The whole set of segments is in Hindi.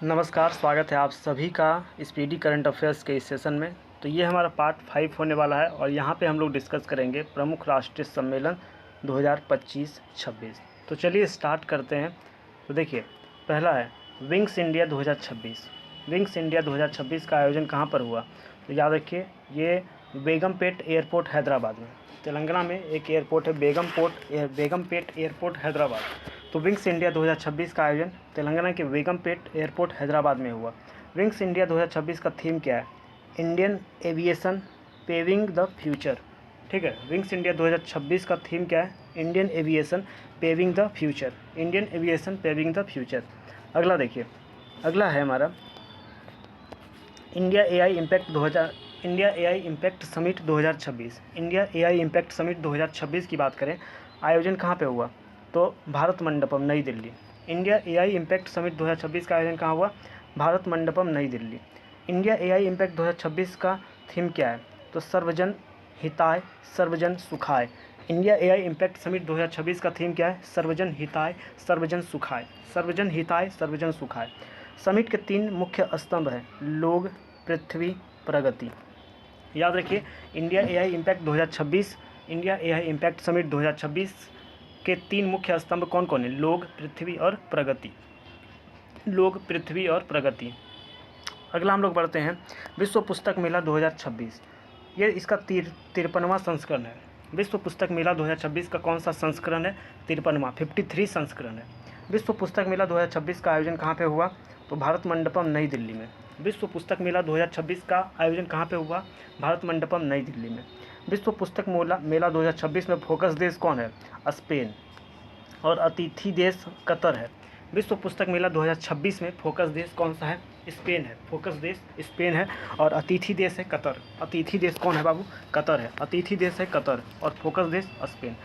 नमस्कार, स्वागत है आप सभी का स्पीडी करंट अफेयर्स के इस सेशन में। तो ये हमारा पार्ट 5 होने वाला है और यहाँ पे हम लोग डिस्कस करेंगे प्रमुख राष्ट्रीय सम्मेलन 2025-26। तो चलिए स्टार्ट करते हैं। तो देखिए, पहला है विंग्स इंडिया 2026। विंग्स इंडिया 2026 का आयोजन कहाँ पर हुआ? तो याद रखिए, ये बेगमपेट एयरपोर्ट हैदराबाद में, तेलंगाना में एक एयरपोर्ट है बेगमपेट एयरपोर्ट हैदराबाद। तो विंग्स इंडिया 2026 का आयोजन तेलंगाना के बेगमपेट एयरपोर्ट हैदराबाद में हुआ। विंग्स इंडिया 2026 का थीम क्या है? Indian aviation paving the future. ठीक है, विंग्स इंडिया 2026 का थीम क्या है? Indian aviation paving the future. Indian aviation paving the future. अगला देखिए, अगला है हमारा India AI impact summit 2026। India AI impact summit 2026 की बात करें, आयोजन कहाँ पे हुआ? तो भारत मंडपम, नई Delhi. India AI impact summit 2026 का आयोजन कहाँ हुआ? भारत मंडपम, नई दिल्ली। इंडिया एआई इम्पैक्ट 2026 का थीम क्या है? तो सर्वजन हिताय सर्वजन सुखाय। इंडिया एआई इम्पैक्ट समिट 2026 का थीम क्या है? सर्वजन हिताय सर्वजन सुखाय। सर्वजन हिताय सर्वजन सुखाय। समिट के 3 मुख्य स्तंभ हैं, लोग, पृथ्वी, प्रगति। याद रखिए, इंडिया एआई इम्पैक्ट समिट 2026 के 3 मुख्य स्तंभ कौन कौन है? लोग, पृथ्वी और प्रगति। लोग, पृथ्वी और प्रगति। अगला हम लोग बढ़ते हैं विश्व पुस्तक मेला 2026। ये इसका 53वां संस्करण है। विश्व पुस्तक मेला 2026 का कौन सा संस्करण है? 53वां, 53 संस्करण है। विश्व पुस्तक मेला 2026 का आयोजन कहाँ पे हुआ? तो भारत मंडपम, नई दिल्ली में। विश्व पुस्तक मेला 2026 का आयोजन कहाँ पे हुआ? भारत मंडपम, नई दिल्ली में। विश्व पुस्तक मेला 2026 में फोकस देश कौन है? स्पेन। और अतिथि देश कतर है। विश्व पुस्तक मेला 2026 में फोकस देश कौन सा है? स्पेन है। फोकस देश स्पेन है और अतिथि देश है कतर। अतिथि देश कौन है बाबू? कतर है। अतिथि देश है कतर और फोकस देश स्पेन।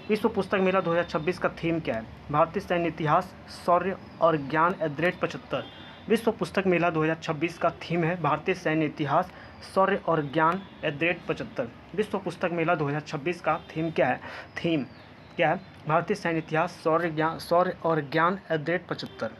विश्व पुस्तक मेला 2026 का थीम क्या है? भारतीय सैन्य इतिहास, शौर्य और ज्ञान @75। विश्व पुस्तक मेला 2026 का थीम है भारतीय सैन्य इतिहास, शौर्य और ज्ञान @75। विश्व पुस्तक मेला 2026 का थीम क्या है? भारतीय सैन्य इतिहास, शौर्य और ज्ञान @75।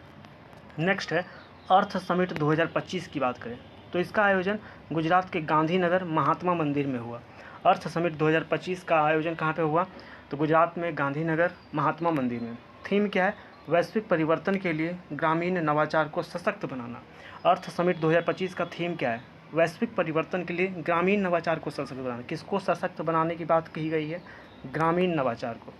नेक्स्ट है अर्थ समिट 2025 की बात करें तो इसका आयोजन गुजरात के गांधीनगर महात्मा मंदिर में हुआ। अर्थ समिट 2025 का आयोजन कहाँ पे हुआ? तो गुजरात में गांधीनगर महात्मा मंदिर में। थीम क्या है? वैश्विक परिवर्तन के लिए ग्रामीण नवाचार को सशक्त बनाना। अर्थ समिट 2025 का थीम क्या है? वैश्विक परिवर्तन के लिए ग्रामीण नवाचार को सशक्त बनाना। किसको सशक्त बनाने की बात कही गई है? ग्रामीण नवाचार को।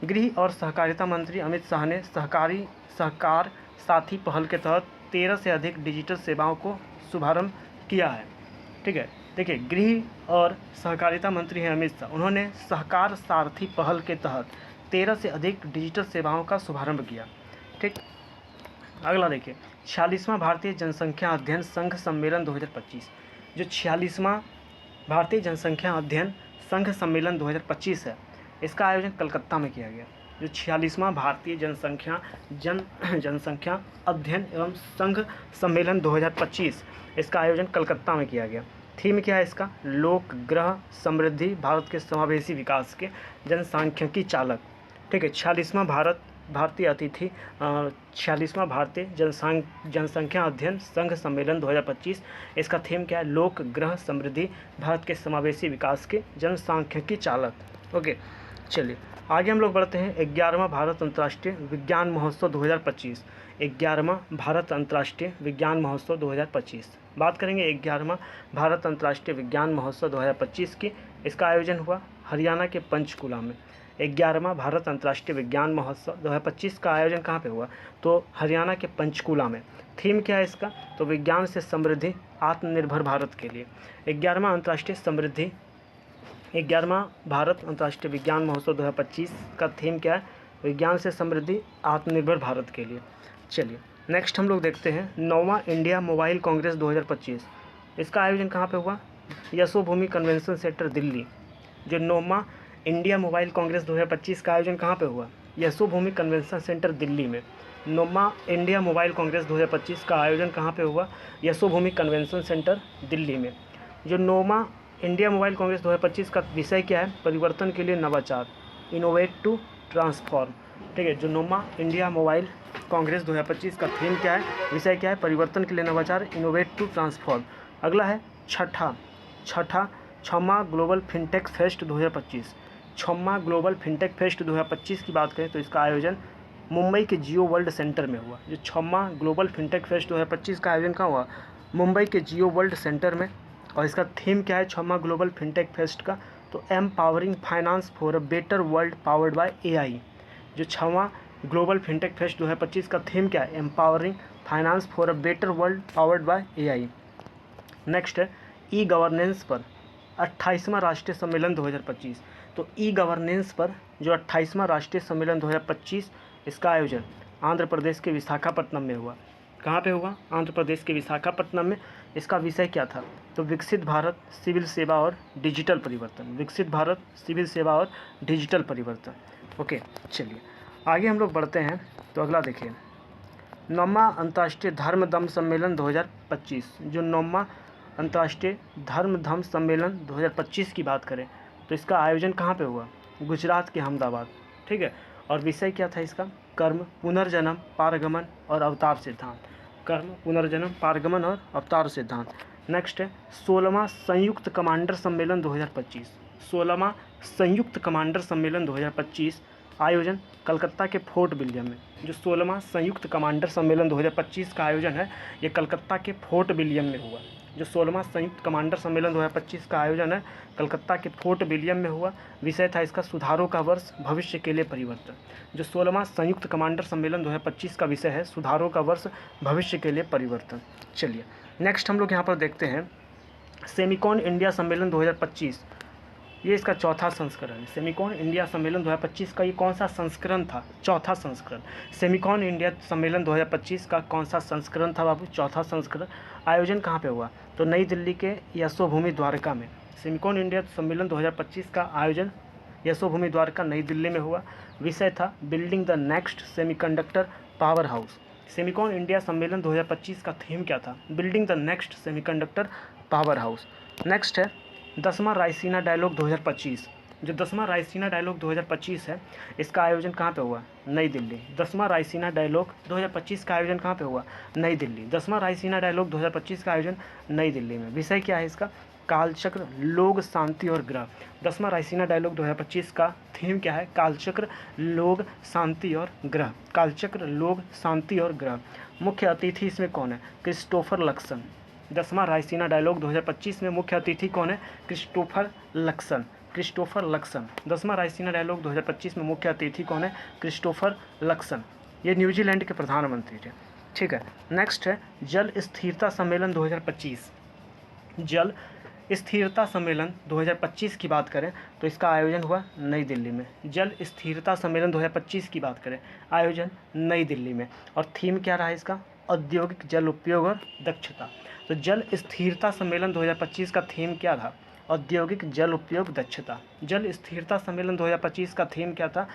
गृह और सहकारिता मंत्री अमित शाह ने सहकार साथी पहल के तहत 13 से अधिक डिजिटल सेवाओं को शुभारंभ किया है। ठीक है, देखिए, गृह और सहकारिता मंत्री हैं अमित शाह, उन्होंने सहकार सारथी पहल के तहत 13 से अधिक डिजिटल सेवाओं का शुभारंभ किया। ठीक, अगला देखिए, 46वां भारतीय जनसंख्या अध्ययन संघ सम्मेलन 2025। जो 46वां भारतीय जनसंख्या अध्ययन संघ सम्मेलन 2025 है, इसका आयोजन कलकत्ता में किया गया। जो 46वां भारतीय जनसंख्या अध्ययन एवं संघ सम्मेलन 2025, इसका आयोजन कलकत्ता में किया गया। थीम क्या है इसका? लोक, ग्रह, समृद्धि, भारत के समावेशी विकास के जनसांख्यिकी चालक। ठीक है, 46वां भारतीय जनसंख्या अध्ययन संघ सम्मेलन 2025, इसका थीम क्या है? लोक, ग्रह, समृद्धि, भारत के समावेशी विकास के जनसांख्यिकी चालक। ओके, चलिए आगे हम लोग बढ़ते हैं 11वां भारत अंतर्राष्ट्रीय विज्ञान महोत्सव 2025। 11वां भारत अंतर्राष्ट्रीय विज्ञान महोत्सव 2025 बात करेंगे। 11वां भारत अंतर्राष्ट्रीय विज्ञान महोत्सव 2025 की। इसका आयोजन हुआ हरियाणा के पंचकुला में। 11वां भारत अंतर्राष्ट्रीय विज्ञान महोत्सव 2025 का आयोजन कहाँ पे हुआ? तो हरियाणा के पंचकुला में। थीम क्या है इसका? तो विज्ञान से समृद्धि, आत्मनिर्भर भारत के लिए। 11वां भारत अंतर्राष्ट्रीय विज्ञान महोत्सव 2025 का थीम क्या है? विज्ञान से समृद्धि, आत्मनिर्भर भारत के लिए। चलिए नेक्स्ट हम लोग देखते हैं 9वां इंडिया मोबाइल कांग्रेस 2025। इसका आयोजन कहाँ पे हुआ? Yashobhoomi convention centre, Delhi. जो 9वां इंडिया मोबाइल कांग्रेस 2025 का आयोजन कहाँ पे हुआ? यशोभूमि कन्वेंशन सेंटर, दिल्ली में। 9वां इंडिया मोबाइल कांग्रेस 2025 का आयोजन कहाँ पे हुआ? यशोभूमि कन्वेंशन सेंटर, दिल्ली में। जो 9वां इंडिया मोबाइल कांग्रेस 2025 का विषय क्या है? परिवर्तन के लिए नवाचार, इनोवेट टू ट्रांसफॉर्म। ठीक है। जो नौमा इंडिया मोबाइल कांग्रेस 2025 का थीम क्या है, विषय क्या है, परिवर्तन के लिए नवाचार, इनोवेट टू ट्रांसफॉर्म। अगला है छठा ग्लोबल फिनटेक फेस्ट 2025। छठा ग्लोबल फिनटेक फेस्ट 2025 की बात करें तो इसका आयोजन मुंबई के जियो वर्ल्ड सेंटर में हुआ। जो छठा ग्लोबल फिनटेक फेस्ट 2025 का आयोजन कहाँ हुआ, मुंबई के जियो वर्ल्ड सेंटर में। और इसका थीम क्या है छठा ग्लोबल फिनटेक फेस्ट का, तो empowering finance for a better world powered by AI. जो छठा ग्लोबल फिनटेक फेस्ट 2025 का थीम क्या है, empowering finance for a better world powered by AI. Next है ई गवर्नेंस पर 28वां राष्ट्रीय सम्मेलन 2025। तो ई गवर्नेंस पर जो 28वां राष्ट्रीय सम्मेलन 2025, इसका आयोजन आंध्र प्रदेश के विशाखापट्टनम में हुआ। कहाँ पे हुआ, आंध्र प्रदेश के विशाखापट्टनम में। इसका विषय क्या था, तो विकसित भारत, सिविल सेवा और डिजिटल परिवर्तन। विकसित भारत, सिविल सेवा और डिजिटल परिवर्तन। ओके, चलिए आगे हम लोग बढ़ते हैं। तो अगला देखिए, 9वां अंतर्राष्ट्रीय धर्म दम सम्मेलन 2025। जो 9वां अंतर्राष्ट्रीय धर्म सम्मेलन 2025 की बात करें तो इसका आयोजन कहाँ पे हुआ, गुजरात के अहमदाबाद। ठीक है। और विषय क्या था इसका, कर्म, पुनर्जन्म, पारगमन और अवतार सिद्धांत। कर्म, पुनर्जन्म, पारगमन और अवतार सिद्धांत। नेक्स्ट है 16वां संयुक्त कमांडर सम्मेलन 2025। 16वां संयुक्त कमांडर सम्मेलन 2025 आयोजन कलकत्ता के फोर्ट विलियम में। जो 16वां संयुक्त कमांडर सम्मेलन 2025 का आयोजन है, ये कलकत्ता के फोर्ट विलियम में हुआ। जो 16वां संयुक्त कमांडर सम्मेलन 2025 का आयोजन है, कलकत्ता के फोर्ट विलियम में हुआ। विषय था इसका सुधारों का वर्ष, भविष्य के लिए परिवर्तन। जो 16वां संयुक्त कमांडर सम्मेलन 2025 का विषय है सुधारों का वर्ष, भविष्य के लिए परिवर्तन। चलिए नेक्स्ट हम लोग यहाँ पर देखते हैं सेमिकॉन इंडिया सम्मेलन 2025। ये इसका चौथा संस्करण है। सेमिकॉन इंडिया सम्मेलन 2025 का ये कौन सा संस्करण था, चौथा संस्करण। सेमिकॉन इंडिया सम्मेलन 2025 का कौन सा संस्करण था बाबू, चौथा संस्करण। आयोजन कहाँ पे हुआ, तो नई दिल्ली के यशोभूमि द्वारका में। सेमिकॉन इंडिया सम्मेलन 2025 का आयोजन यशोभूमि द्वारका, नई दिल्ली में हुआ। विषय था building the next semiconductor power house. Semicon India सम्मेलन 2025 का थीम क्या था, building the next semiconductor power house. Next है 10वां रायसीना डायलॉग 2025। जो 10वां रायसीना डायलॉग 2025 है, इसका आयोजन कहाँ पे हुआ, नई दिल्ली। 10वां रायसीना डायलॉग 2025 का आयोजन कहाँ पे हुआ, नई दिल्ली। 10वां रायसीना डायलॉग 2025 का आयोजन नई दिल्ली में। विषय क्या है इसका, कालचक्र, लोग, शांति और ग्रह। 10वां रायसीना डायलॉग 2025 का थीम क्या है, कालचक्र, लोग, शांति और ग्रह। कालचक्र, लोग, शांति और ग्रह। मुख्य अतिथि इसमें कौन है, क्रिस्टोफर लक्सन। 10वां रायसीना डायलॉग 2025 में मुख्य अतिथि कौन है, क्रिस्टोफर लक्सन। Christopher Luxon. 10वां रायसीना डायलॉग 2025 में मुख्य अतिथि कौन है, क्रिस्टोफर लक्सन। ये न्यूजीलैंड के प्रधानमंत्री थे। ठीक है। नेक्स्ट है जल स्थिरता सम्मेलन 2025। जल स्थिरता सम्मेलन 2025 की बात करें तो इसका आयोजन हुआ नई दिल्ली में। जल स्थिरता सम्मेलन 2025 की बात करें, आयोजन नई दिल्ली में। और थीम क्या रहा इसका, औद्योगिक जल उपयोग और दक्षता। तो जल स्थिरता सम्मेलन 2025 का थीम क्या था, औद्योगिक जल उपयोग दक्षता। जल स्थिरता सम्मेलन 2025 का थीम क्या था,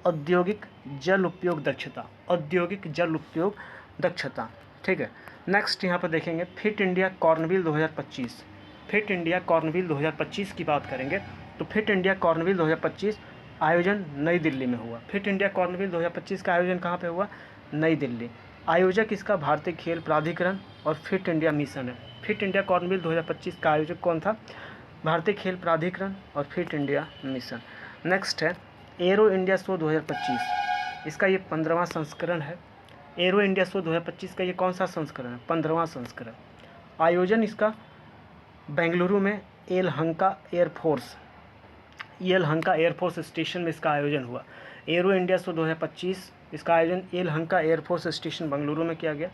औद्योगिक जल उपयोग दक्षता। औद्योगिक जल उपयोग दक्षता। ठीक है। नेक्स्ट यहाँ पर देखेंगे फिट इंडिया कॉर्नविल 2025। फिट इंडिया कॉर्नविल 2025 की बात करेंगे तो फिट इंडिया कॉर्नविल 2025 आयोजन नई दिल्ली में हुआ। फिट इंडिया कॉर्नविल 2025 का आयोजन कहाँ पे हुआ, नई दिल्ली। आयोजक इसका भारतीय खेल प्राधिकरण और फिट इंडिया मिशन है। फिट इंडिया कॉर्नविल 2025 का आयोजक कौन था, भारतीय खेल प्राधिकरण और फिट इंडिया मिशन। नेक्स्ट है एरो इंडिया शो 2025। इसका ये 15वां संस्करण है। एरो इंडिया शो 2025 का ये कौन सा संस्करण है, 15वां संस्करण। आयोजन इसका बेंगलुरु में येलहंका एयरफोर्स स्टेशन में इसका आयोजन हुआ। एरो इंडिया शो 2025 इसका आयोजन येलहंका एयरफोर्स स्टेशन बेंगलुरु में किया गया।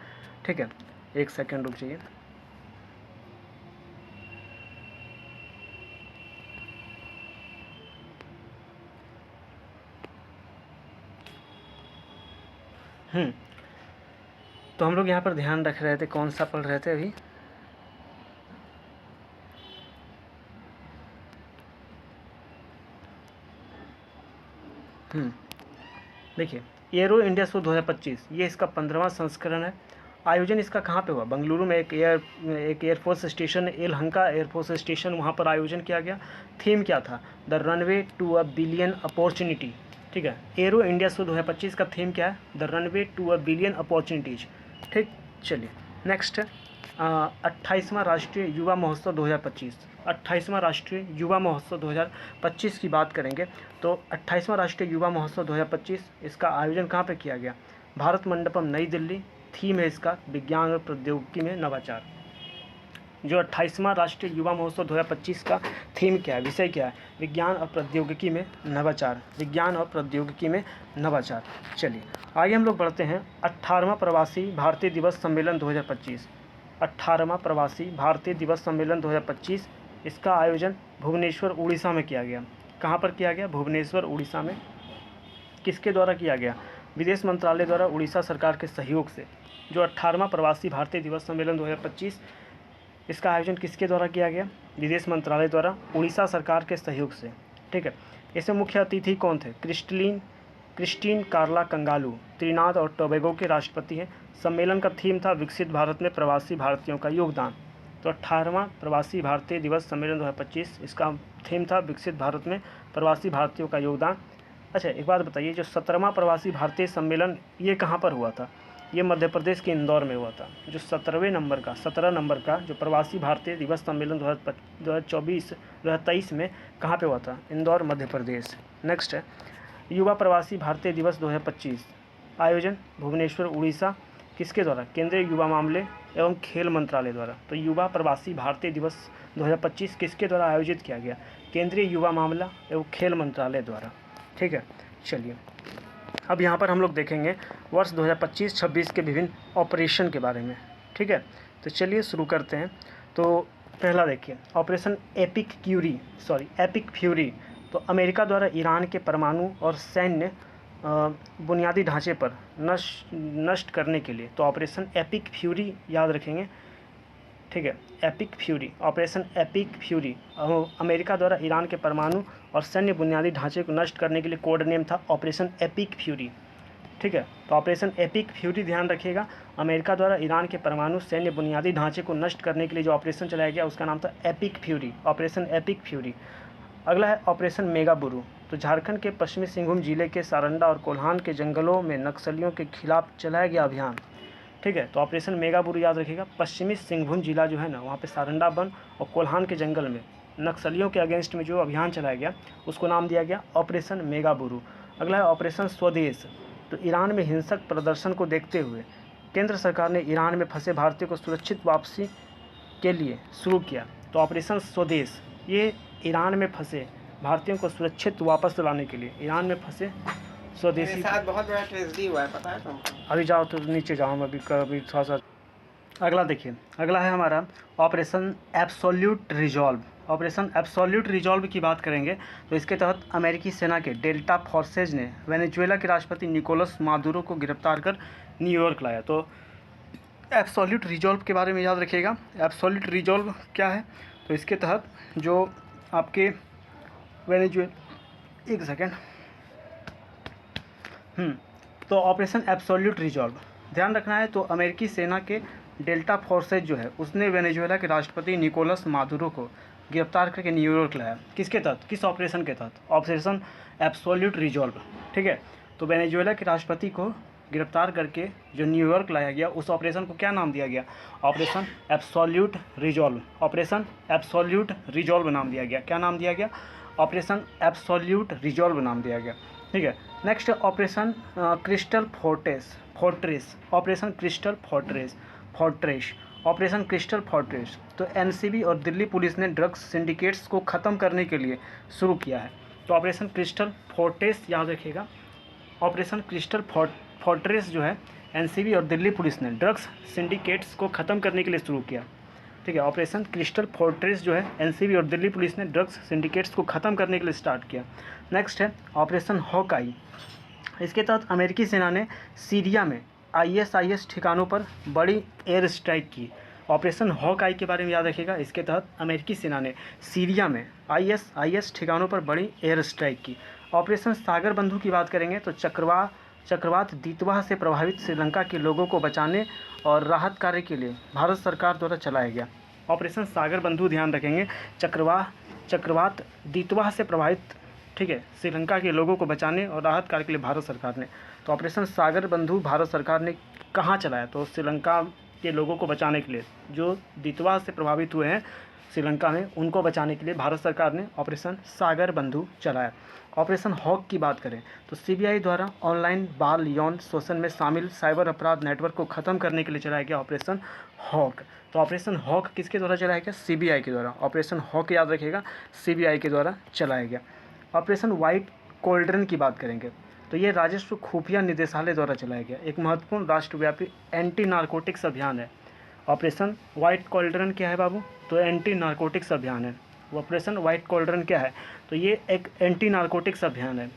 ठीक है, एक सेकेंड रुक जाइए। तो हम लोग यहाँ पर ध्यान रख रहे थे, कौन सा पढ़ रहे थे अभी, देखिए एरो इंडिया शो 2025 ये इसका 15वां संस्करण है। आयोजन इसका कहाँ पे हुआ, बेंगलुरु में एक air force station, Yelahanka air force station, वहाँ पर आयोजन किया गया। थीम क्या था, the runway to a billion opportunity. ठीक है। एरो इंडिया शो 2025 का थीम क्या है? The runway to a billion opportunities. ठीक, चलिए नेक्स्ट है 28वां राष्ट्रीय युवा महोत्सव 2025। 28वां राष्ट्रीय युवा महोत्सव 2025 की बात करेंगे तो 28वां राष्ट्रीय युवा महोत्सव 2025 इसका आयोजन कहाँ पे किया गया? भारत मंडपम, नई दिल्ली। थीम है इसका विज्ञान और प्रौद्योगिकी में नवाचार। जो 28वां राष्ट्रीय युवा महोत्सव 2025 का थीम क्या है, विषय क्या है? विज्ञान और प्रौद्योगिकी में नवाचार। विज्ञान और प्रौद्योगिकी में नवाचार। चलिए आगे हम लोग बढ़ते हैं 18वां प्रवासी भारतीय दिवस सम्मेलन 2025। 18वां प्रवासी भारतीय दिवस सम्मेलन 2025 इसका आयोजन भुवनेश्वर उड़ीसा में किया गया। कहाँ पर किया गया? भुवनेश्वर उड़ीसा में। किसके द्वारा किया गया? विदेश मंत्रालय द्वारा उड़ीसा सरकार के सहयोग से। जो 18वां प्रवासी भारतीय दिवस सम्मेलन 2025 इसका आयोजन किसके द्वारा किया गया? विदेश मंत्रालय द्वारा उड़ीसा सरकार के सहयोग से। ठीक है। इसमें मुख्य अतिथि कौन थे? क्रिस्टीन कार्ला कंगालू त्रिनाद और टोबैगो के राष्ट्रपति हैं। सम्मेलन का थीम था विकसित भारत में प्रवासी भारतीयों का योगदान। तो 18वां प्रवासी भारतीय दिवस सम्मेलन 2025 इसका थीम था विकसित भारत में प्रवासी भारतीयों का योगदान। अच्छा एक बात बताइए, जो 17वां प्रवासी भारतीय सम्मेलन ये कहाँ पर हुआ था? ये मध्य प्रदेश के इंदौर में हुआ था। जो 17 नंबर का जो प्रवासी भारतीय दिवस सम्मेलन 2023 में कहाँ पे हुआ था? इंदौर, मध्य प्रदेश। नेक्स्ट है युवा प्रवासी भारतीय दिवस 2025 आयोजन भुवनेश्वर उड़ीसा। किसके द्वारा? केंद्रीय युवा मामले एवं खेल मंत्रालय द्वारा। तो युवा प्रवासी भारतीय दिवस 2025 किसके द्वारा आयोजित किया गया? केंद्रीय युवा मामला एवं खेल मंत्रालय द्वारा। ठीक है। चलिए अब यहाँ पर हम लोग देखेंगे वर्ष 2025-26 के विभिन्न ऑपरेशन के बारे में। ठीक है, तो चलिए शुरू करते हैं। तो पहला देखिए ऑपरेशन एपिक फ्यूरी। तो अमेरिका द्वारा ईरान के परमाणु और सैन्य बुनियादी ढांचे पर नष्ट करने के लिए। तो ऑपरेशन एपिक फ्यूरी याद रखेंगे। ठीक है, epic fury, operation epic fury America द्वारा ईरान के परमाणु और सैन्य बुनियादी ढांचे को नष्ट करने के लिए कोड नेम था ऑपरेशन एपिक फ्यूरी। ठीक है, तो ऑपरेशन एपिक फ्यूरी ध्यान रखिएगा। अमेरिका द्वारा ईरान के परमाणु सैन्य बुनियादी ढांचे को नष्ट करने के लिए जो ऑपरेशन चलाया गया उसका नाम था epic fury, operation epic fury. अगला है ऑपरेशन मेगाबुरु। तो झारखंड के पश्चिमी सिंहभूम जिले के सारंडा और कोल्हान के जंगलों में नक्सलियों के खिलाफ चलाया गया अभियान। ठीक है, तो ऑपरेशन मेगाबुरु याद रखिएगा। पश्चिमी सिंहभूम जिला जो है ना, वहाँ पे सारंडा वन और कोल्हान के जंगल में नक्सलियों के अगेंस्ट में जो अभियान चलाया गया उसको नाम दिया गया ऑपरेशन मेगाबुरु। अगला है ऑपरेशन स्वदेश। तो ईरान में हिंसक प्रदर्शन को देखते हुए केंद्र सरकार ने ईरान में फंसे भारतीयों को सुरक्षित वापसी के लिए शुरू किया। तो ऑपरेशन स्वदेश ये ईरान में फंसे भारतीयों को सुरक्षित वापस लाने के लिए, ईरान में फंसे स्वदेशी। मेरे साथ बहुत बड़ा ट्रेजेडी हुआ है, पता है तुमको? अभी जाओ तो नीचे जाओ, हम अभी थोड़ा सा। अगला देखिए, अगला है हमारा operation absolute resolve. Operation absolute resolve की बात करेंगे तो इसके तहत अमेरिकी सेना के डेल्टा फोर्सेज ने वेनेजुएला के राष्ट्रपति निकोलस मादुरो को गिरफ्तार कर न्यूयॉर्क लाया। तो एब्सोल्यूट रिजॉल्व के बारे में याद रखिएगा। एब्सोल्यूट रिजॉल्व क्या है? तो इसके तहत जो आपके वेनेजुएला, एक सेकेंड, तो ऑपरेशन एब्सोल्यूट रिजॉल्व ध्यान रखना है। तो अमेरिकी सेना के डेल्टा फोर्सेज जो है उसने वेनेजुएला के राष्ट्रपति निकोलस मादुरो को गिरफ्तार करके न्यूयॉर्क लाया। किसके तहत? किस ऑपरेशन के तहत? Operation absolute resolve. ठीक है, तो वेनेजुएला के राष्ट्रपति को गिरफ्तार करके जो न्यूयॉर्क लाया गया उस ऑपरेशन को क्या नाम दिया गया? Operation absolute resolve. Operation absolute resolve नाम दिया गया। क्या नाम दिया गया? ऑपरेशन एब्सोल्यूट रिजॉल्व नाम दिया गया। ठीक है, next operation crystal fortress. Operation crystal fortress. Operation crystal fortress तो एनसीबी और दिल्ली पुलिस ने ड्रग्स सिंडिकेट्स को ख़त्म करने के लिए शुरू किया है। तो ऑपरेशन क्रिस्टल फोर्ट्रेस याद रखिएगा। ऑपरेशन क्रिस्टल फोर्ट्रेस जो है एनसीबी और दिल्ली पुलिस ने ड्रग्स सिंडिकेट्स को ख़त्म करने के लिए शुरू किया। ठीक है, ऑपरेशन क्रिस्टल फोर्ट्रेस जो है एनसीबी और दिल्ली पुलिस ने ड्रग्स सिंडिकेट्स को ख़त्म करने के लिए स्टार्ट किया। नेक्स्ट है ऑपरेशन हॉकाई। इसके तहत अमेरिकी सेना ने सीरिया में आईएसआईएस ठिकानों पर बड़ी एयर स्ट्राइक की। ऑपरेशन हॉकाई के बारे में याद रखिएगा। इसके तहत अमेरिकी सेना ने सीरिया में आईएसआईएस ठिकानों पर बड़ी एयर स्ट्राइक की। ऑपरेशन सागर बंधु की बात करेंगे तो चक्रवात दितवाह से प्रभावित श्रीलंका के लोगों को बचाने और राहत कार्य के लिए भारत सरकार द्वारा चलाया गया। ऑपरेशन सागर बंधु ध्यान रखेंगे। चक्रवात दितवाह से प्रभावित ठीक है, श्रीलंका के लोगों को बचाने और राहत कार्य के लिए भारत सरकार ने। तो ऑपरेशन सागर बंधु भारत सरकार ने कहाँ चलाया? तो श्रीलंका के लोगों को बचाने के लिए, जो दितवा से प्रभावित हुए हैं श्रीलंका में, उनको बचाने के लिए भारत सरकार ने ऑपरेशन सागर बंधु चलाया। ऑपरेशन हॉक की बात करें तो सीबीआई द्वारा ऑनलाइन बाल यौन शोषण में शामिल साइबर अपराध नेटवर्क को ख़त्म करने के लिए चलाया गया ऑपरेशन हॉक। तो ऑपरेशन हॉक किसके द्वारा चलाया गया? सीबीआई के द्वारा। ऑपरेशन हॉक याद रखिएगा, सीबीआई के द्वारा चलाया गया। ऑपरेशन वाइट कोल्ड्रन की बात करेंगे तो ये राजस्व खुफिया निदेशालय द्वारा चलाया गया एक महत्वपूर्ण राष्ट्रव्यापी एंटी नारकोटिक्स अभियान है। ऑपरेशन वाइट कोल्ड्रन क्या है बाबू? तो एंटी नारकोटिक्स अभियान है। ऑपरेशन वाइट कोल्ड्रन क्या है? तो ये एक एंटी नारकोटिक्स अभियान है,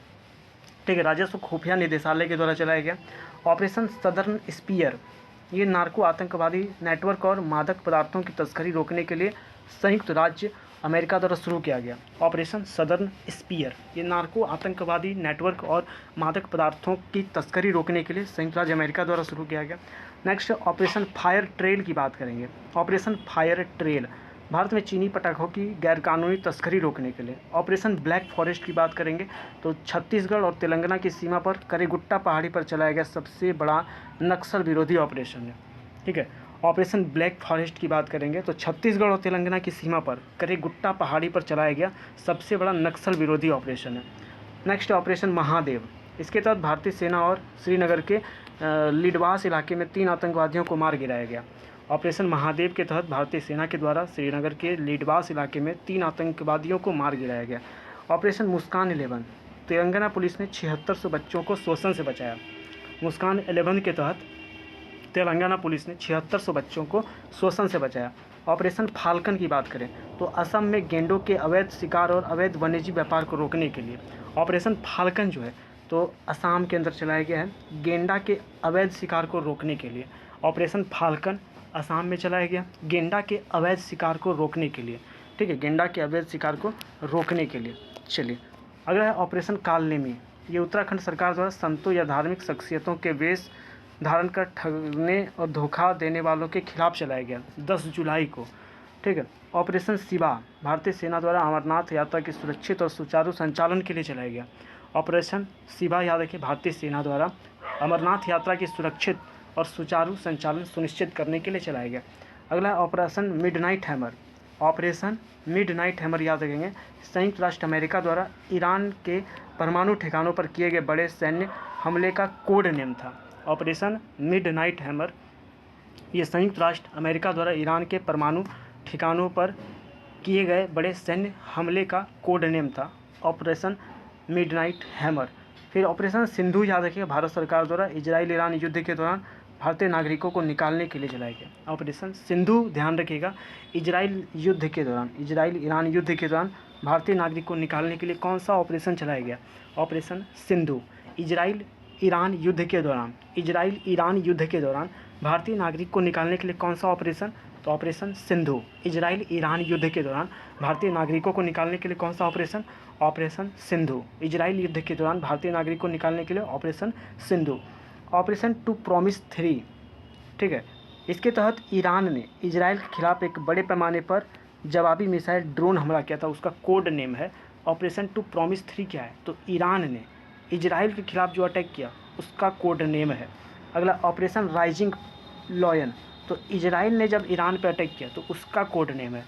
ठीक है, राजस्व खुफिया निदेशालय के द्वारा चलाया गया। ऑपरेशन सदर्न स्पीयर, ये नार्को आतंकवादी नेटवर्क और मादक पदार्थों की तस्करी रोकने के लिए संयुक्त राज्य अमेरिका द्वारा शुरू किया गया। ऑपरेशन सदर्न स्पीयर, ये नार्को आतंकवादी नेटवर्क और मादक पदार्थों की तस्करी रोकने के लिए संयुक्त राज्य अमेरिका द्वारा शुरू किया गया। नेक्स्ट ऑपरेशन फायर ट्रेल की बात करेंगे। ऑपरेशन फायर ट्रेल भारत में चीनी पटाखों की गैरकानूनी तस्करी रोकने के लिए। ऑपरेशन ब्लैक फॉरेस्ट की बात करेंगे तो छत्तीसगढ़ और तेलंगाना की सीमा पर करेगुट्टा पहाड़ी पर चलाया गया सबसे बड़ा नक्सल विरोधी ऑपरेशन है, ठीक है। ऑपरेशन ब्लैक फॉरेस्ट की बात करेंगे तो छत्तीसगढ़ और तेलंगाना की सीमा पर करेगुट्टा पहाड़ी पर चलाया गया सबसे बड़ा नक्सल विरोधी ऑपरेशन है। नेक्स्ट ऑपरेशन महादेव, इसके तहत भारतीय सेना और श्रीनगर के लिडवास इलाके में 3 आतंकवादियों को मार गिराया गया। ऑपरेशन महादेव के तहत भारतीय सेना के द्वारा श्रीनगर के लिडवास इलाके में 3 आतंकवादियों को मार गिराया गया। ऑपरेशन मुस्कान 11, तेलंगाना पुलिस ने 7600 बच्चों को शोषण से बचाया। मुस्कान 11 के तहत तेलंगाना पुलिस ने 7600 बच्चों को शोषण से बचाया। ऑपरेशन फाल्कन की बात करें तो असम में गेंडों के अवैध शिकार और अवैध वन्यजीव व्यापार को रोकने के लिए ऑपरेशन फाल्कन जो है तो असम के अंदर चलाया गया है गेंडा के अवैध शिकार को रोकने के लिए। ऑपरेशन फाल्कन असम में चलाया गया गेंडा के अवैध शिकार को रोकने के लिए, ठीक है, गेंडा के अवैध शिकार को रोकने के लिए। चलिए अगला है ऑपरेशन कालनेमी, ये उत्तराखंड सरकार द्वारा संतों या धार्मिक शख्सियतों के वेश धारण कर ठगने और धोखा देने वालों के खिलाफ चलाया गया 10 जुलाई को, ठीक है। ऑपरेशन शिवा भारतीय सेना द्वारा अमरनाथ यात्रा के सुरक्षित और सुचारू संचालन के लिए चलाया गया। ऑपरेशन शिवा याद रखिए, भारतीय सेना द्वारा अमरनाथ यात्रा की सुरक्षित और सुचारू संचालन सुनिश्चित करने के लिए चलाया गया। अगला है operation midnight hammer. Operation midnight hammer याद रखेंगे, संयुक्त राष्ट्र अमेरिका द्वारा ईरान के परमाणु ठिकानों पर किए गए बड़े सैन्य हमले का कोड नेम था। ऑपरेशन मिडनाइट हैमर ये संयुक्त राष्ट्र अमेरिका द्वारा ईरान के परमाणु ठिकानों पर किए गए बड़े सैन्य हमले का कोड नेम था, ऑपरेशन मिडनाइट हैमर। फिर ऑपरेशन सिंधु याद रखिए, भारत सरकार द्वारा इजराइल ईरान युद्ध के दौरान भारतीय नागरिकों को निकालने के लिए चलाया गया। ऑपरेशन सिंधु ध्यान रखिएगा, इजराइल युद्ध के दौरान, इजराइल ईरान युद्ध के दौरान भारतीय नागरिक को निकालने के लिए कौन सा ऑपरेशन चलाया गया? ऑपरेशन सिंधु। इजराइल ईरान युद्ध के दौरान, इजराइल ईरान युद्ध के दौरान भारतीय नागरिक को निकालने के लिए कौन सा ऑपरेशन? तो ऑपरेशन सिंधु। इजराइल ईरान युद्ध के दौरान भारतीय नागरिकों को निकालने के लिए कौन सा ऑपरेशन? ऑपरेशन सिंधु। इजराइल युद्ध के दौरान भारतीय नागरिक को निकालने के लिए operation Sindhu. Operation to promise 3, ठीक है, इसके तहत ईरान ने इजराइल के खिलाफ एक बड़े पैमाने पर जवाबी मिसाइल ड्रोन हमला किया था, उसका कोड नेम है ऑपरेशन टू प्रॉमिस 3। क्या है? तो ईरान ने इजराइल के खिलाफ जो अटैक किया उसका कोड नेम है। अगला ऑपरेशन राइजिंग लॉयन, तो इजराइल ने जब ईरान पर अटैक किया तो उसका कोड नेम है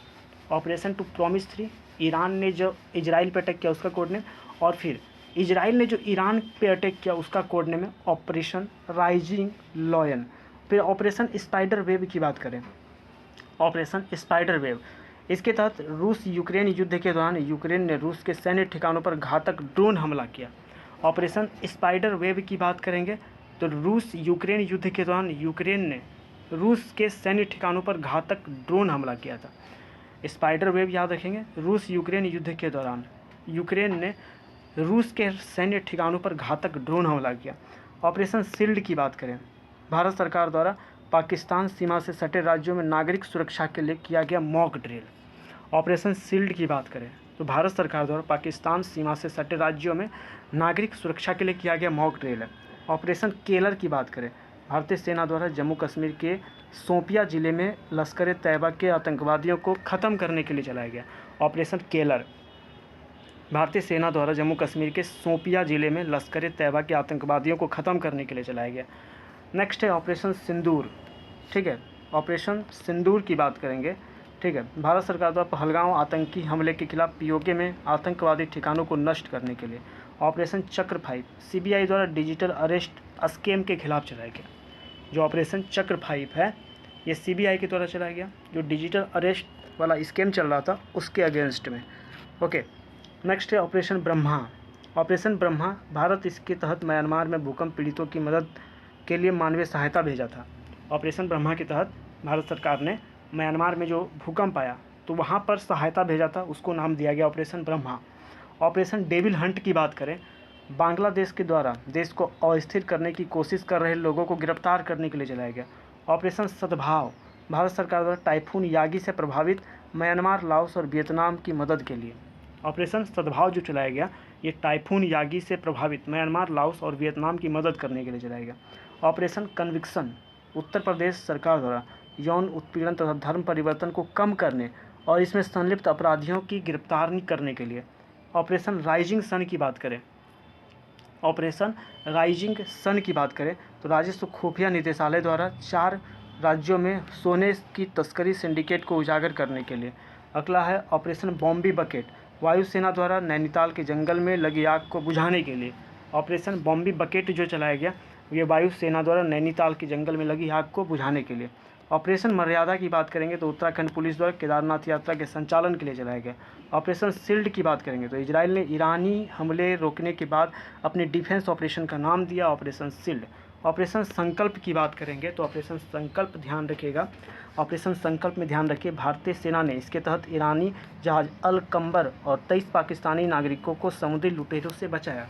ऑपरेशन टू प्रॉमिस 3। ईरान ने जो इजराइल पर अटैक किया उसका कोड नेम, और फिर इजराइल ने जो ईरान पे अटैक किया उसका कोड नेम है ऑपरेशन राइजिंग लॉयन। फिर ऑपरेशन स्पाइडर वेव की बात करें, ऑपरेशन स्पाइडर वेव, इसके तहत रूस यूक्रेन युद्ध के दौरान यूक्रेन ने रूस के सैन्य ठिकानों पर घातक ड्रोन हमला किया। ऑपरेशन स्पाइडर वेव की बात करेंगे तो रूस यूक्रेन युद्ध के दौरान यूक्रेन ने रूस के सैन्य ठिकानों पर घातक ड्रोन हमला किया था। स्पाइडर वेव याद रखेंगे, रूस यूक्रेन युद्ध के दौरान यूक्रेन ने रूस के सैन्य ठिकानों पर घातक ड्रोन हमला किया। ऑपरेशन शील्ड की बात करें, भारत सरकार द्वारा पाकिस्तान सीमा से सटे राज्यों में नागरिक सुरक्षा के लिए किया गया मॉक ड्रिल। ऑपरेशन शील्ड की बात करें तो भारत सरकार द्वारा पाकिस्तान सीमा से सटे राज्यों में नागरिक सुरक्षा के लिए किया गया मॉक ड्रिल है। ऑपरेशन केलर की बात करें, भारतीय सेना द्वारा जम्मू कश्मीर के शोपिया जिले में लश्कर-ए-तैयबा के आतंकवादियों को ख़त्म करने के लिए चलाया गया ऑपरेशन केलर। भारतीय सेना द्वारा जम्मू कश्मीर के शोपिया जिले में लश्कर तैयबा के आतंकवादियों को ख़त्म करने के लिए चलाया गया। नेक्स्ट है ऑपरेशन सिंदूर। ठीक है, ऑपरेशन सिंदूर की बात करेंगे। ठीक है, भारत सरकार द्वारा पहलगांव आतंकी हमले के खिलाफ पीओके में आतंकवादी ठिकानों को नष्ट करने के लिए ऑपरेशन चक्र 5 सीबीआई द्वारा डिजिटल अरेस्ट स्कैम के खिलाफ चलाया गया। जो ऑपरेशन चक्र 5 है ये सीबीआई के द्वारा चलाया गया, जो डिजिटल अरेस्ट वाला स्कैम चल रहा था उसके अगेंस्ट में। ओके, नेक्स्ट है ऑपरेशन ब्रह्मा। ऑपरेशन ब्रह्मा भारत इसके तहत म्यांमार में भूकंप पीड़ितों की मदद के लिए मानवीय सहायता भेजा था। ऑपरेशन ब्रह्मा के तहत भारत सरकार ने म्यांमार में जो भूकंप आया तो वहाँ पर सहायता भेजा था, उसको नाम दिया गया operation Brahma. Operation devil Hunt की बात करें, बांग्लादेश के द्वारा देश को अस्थिर करने की कोशिश कर रहे लोगों को गिरफ्तार करने के लिए चलाया गया। ऑपरेशन सद्भाव भारत सरकार द्वारा टाइफून यागी से प्रभावित म्यांमार, लाओस और वियतनाम की मदद के लिए। ऑपरेशन सद्भाव जो चलाया गया ये टाइफून यागी से प्रभावित म्यांमार, लाओस और वियतनाम की मदद करने के लिए चलाया गया। ऑपरेशन कन्विक्शन उत्तर प्रदेश सरकार द्वारा यौन उत्पीड़न तथा धर्म परिवर्तन को कम करने और इसमें संलिप्त अपराधियों की गिरफ्तारी करने के लिए। ऑपरेशन राइजिंग सन की बात करें, ऑपरेशन राइजिंग सन की बात करें तो राजस्व खुफिया निदेशालय द्वारा 4 राज्यों में सोने की तस्करी सिंडिकेट को उजागर करने के लिए। अगला है ऑपरेशन बॉम्बी बकेट, वायुसेना द्वारा नैनीताल के जंगल में लगी आग को बुझाने के लिए। ऑपरेशन बॉम्बी बकेट जो चलाया गया ये वायुसेना द्वारा नैनीताल के जंगल में लगी आग को बुझाने के लिए। ऑपरेशन मर्यादा की बात करेंगे तो उत्तराखंड पुलिस द्वारा केदारनाथ यात्रा के संचालन के लिए चलाया गया। ऑपरेशन शील्ड की बात करेंगे तो इजराइल ने ईरानी हमले रोकने के बाद अपने डिफेंस ऑपरेशन का नाम दिया ऑपरेशन शील्ड। ऑपरेशन संकल्प की बात करेंगे तो ऑपरेशन संकल्प ध्यान रखिएगा, ऑपरेशन संकल्प में ध्यान रखिए भारतीय सेना ने इसके तहत ईरानी जहाज अल कंबर और 23 पाकिस्तानी नागरिकों को समुद्री लुटेरों से बचाया।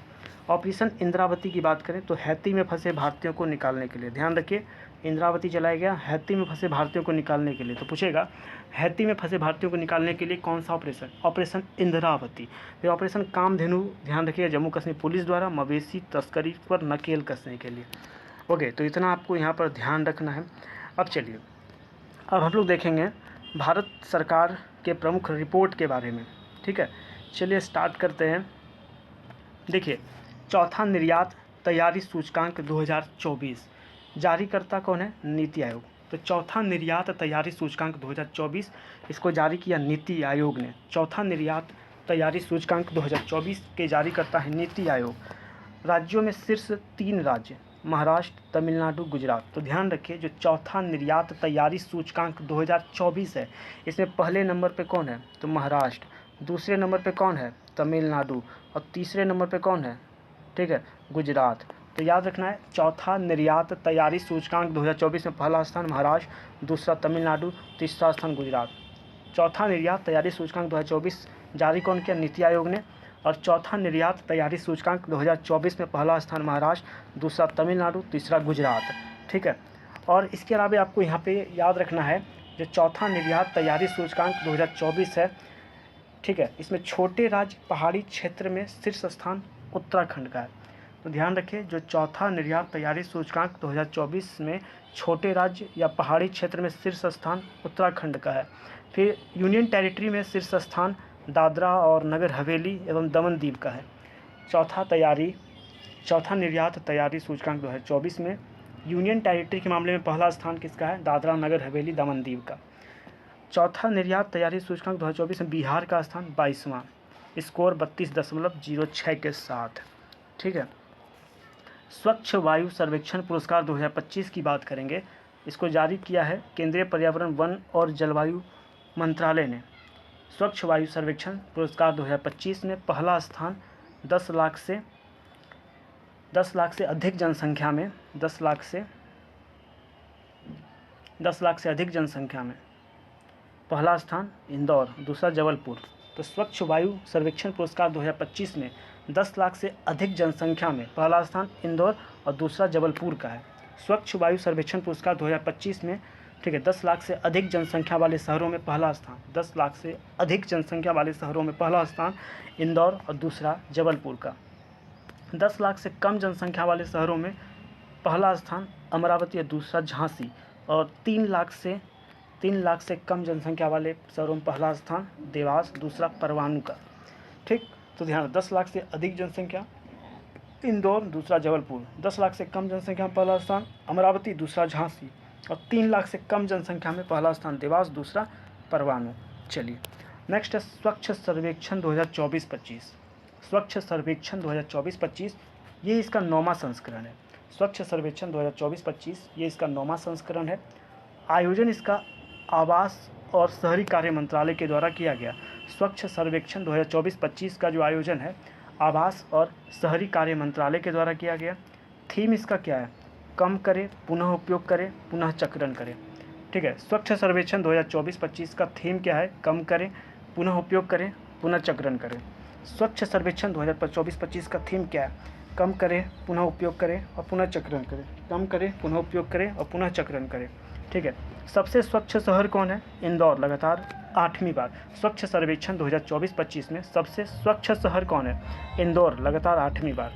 ऑपरेशन इंद्रावती की बात करें तो हैती में फंसे भारतीयों को निकालने के लिए। ध्यान रखिए इंद्रावती चलाया गया हैती में फंसे भारतीयों को निकालने के लिए। तो पूछेगा हैती में फंसे भारतीयों को निकालने के लिए कौन सा ऑपरेशन? ऑपरेशन इंद्रावती। फिर ऑपरेशन कामधेनु, ध्यान रखिए जम्मू कश्मीर पुलिस द्वारा मवेशी तस्करी पर नकेल कसने के लिए। ओके, तो इतना आपको यहाँ पर ध्यान रखना है। अब चलिए अब हम लोग देखेंगे भारत सरकार के प्रमुख रिपोर्ट के बारे में। ठीक है, चलिए स्टार्ट करते हैं। देखिए, चौथा निर्यात तैयारी सूचकांक 2024 जारीकर्ता कौन है? नीति आयोग। तो चौथा निर्यात तैयारी सूचकांक 2024 इसको जारी किया नीति आयोग ने। चौथा निर्यात तैयारी सूचकांक 2024 के जारीकर्ता है नीति आयोग। राज्यों में शीर्ष 3 राज्य महाराष्ट्र, तमिलनाडु, गुजरात। तो ध्यान रखिए जो चौथा निर्यात तैयारी सूचकांक 2024 है इसमें पहले नंबर पे कौन है? तो महाराष्ट्र, दूसरे नंबर पे कौन है? तमिलनाडु, और तीसरे नंबर पे कौन है? ठीक है, गुजरात। तो याद रखना है चौथा निर्यात तैयारी सूचकांक 2024 में पहला स्थान महाराष्ट्र, दूसरा तमिलनाडु, तीसरा स्थान गुजरात। चौथा निर्यात तैयारी सूचकांक 2024 जारी कौन किया? नीति आयोग ने। और चौथा निर्यात तैयारी सूचकांक 2024 में पहला स्थान महाराष्ट्र, दूसरा तमिलनाडु, तीसरा गुजरात। ठीक है, और इसके अलावा आपको यहाँ पे याद रखना है जो चौथा निर्यात तैयारी सूचकांक 2024 है, ठीक है, इसमें छोटे राज्य पहाड़ी क्षेत्र में शीर्ष स्थान उत्तराखंड का है। तो ध्यान रखिए जो चौथा निर्यात तैयारी सूचकांक 2024 में छोटे राज्य या पहाड़ी क्षेत्र में शीर्ष स्थान उत्तराखंड का है। फिर यूनियन टेरिटरी में शीर्ष स्थान दादरा और नगर हवेली एवं दमन दीव का है। चौथा निर्यात तैयारी सूचकांक 2024 में यूनियन टेरिटरी के मामले में पहला स्थान किसका है? दादरा नगर हवेली दमन दीव का। चौथा निर्यात तैयारी सूचकांक 2024 में बिहार का स्थान 22वां, स्कोर 32.06 के साथ। ठीक है, स्वच्छ वायु सर्वेक्षण पुरस्कार 2025 की बात करेंगे। इसको जारी किया है केंद्रीय पर्यावरण, वन और जलवायु मंत्रालय ने। स्वच्छ वायु सर्वेक्षण पुरस्कार 2025 में पहला स्थान 10 लाख से अधिक जनसंख्या में 10 लाख से अधिक जनसंख्या में पहला स्थान इंदौर, दूसरा जबलपुर। तो स्वच्छ वायु सर्वेक्षण पुरस्कार 2025 में 10 लाख से अधिक जनसंख्या में पहला स्थान इंदौर और दूसरा जबलपुर का है। स्वच्छ वायु सर्वेक्षण पुरस्कार 2025 में, ठीक है, 10 लाख से अधिक जनसंख्या वाले शहरों में पहला स्थान, 10 लाख से अधिक जनसंख्या वाले शहरों में पहला स्थान इंदौर और दूसरा जबलपुर का। 10 लाख से कम जनसंख्या वाले शहरों में पहला स्थान अमरावती और दूसरा झांसी, और 3 लाख से कम जनसंख्या वाले शहरों में पहला स्थान देवास, दूसरा परवाणु का। ठीक, तो ध्यान, 10 लाख से अधिक जनसंख्या इंदौर, दूसरा जबलपुर। 10 लाख से कम जनसंख्या में पहला स्थान अमरावती, दूसरा झांसी। और 3 लाख से कम जनसंख्या में पहला स्थान देवास, दूसरा परवाणु। चलिए नेक्स्ट है स्वच्छ सर्वेक्षण 2024-25। स्वच्छ सर्वेक्षण 2024-25 ये इसका 9वां संस्करण है। स्वच्छ सर्वेक्षण 2024-25 ये इसका 9वां संस्करण है। आयोजन इसका आवास और शहरी कार्य मंत्रालय के द्वारा किया गया। स्वच्छ सर्वेक्षण 2024-25 का जो आयोजन है आवास और शहरी कार्य मंत्रालय के द्वारा किया गया। थीम इसका क्या है? कम करें, पुनः उपयोग करें, पुनः चक्रण करें। ठीक है, स्वच्छ सर्वेक्षण 2024-25 का थीम क्या है? कम करें, पुनः उपयोग करें, पुनः चक्रण करें। स्वच्छ सर्वेक्षण 2024-25 का थीम क्या है? कम करें, पुनः उपयोग करें और पुनः चक्रण करें। कम करें, पुनः उपयोग करें और पुनः चक्रण करें। ठीक है, सबसे स्वच्छ शहर कौन है? इंदौर, लगातार 8वीं बार। स्वच्छ सर्वेक्षण 2024-25 में सबसे स्वच्छ शहर कौन है? इंदौर, लगातार 8वीं बार।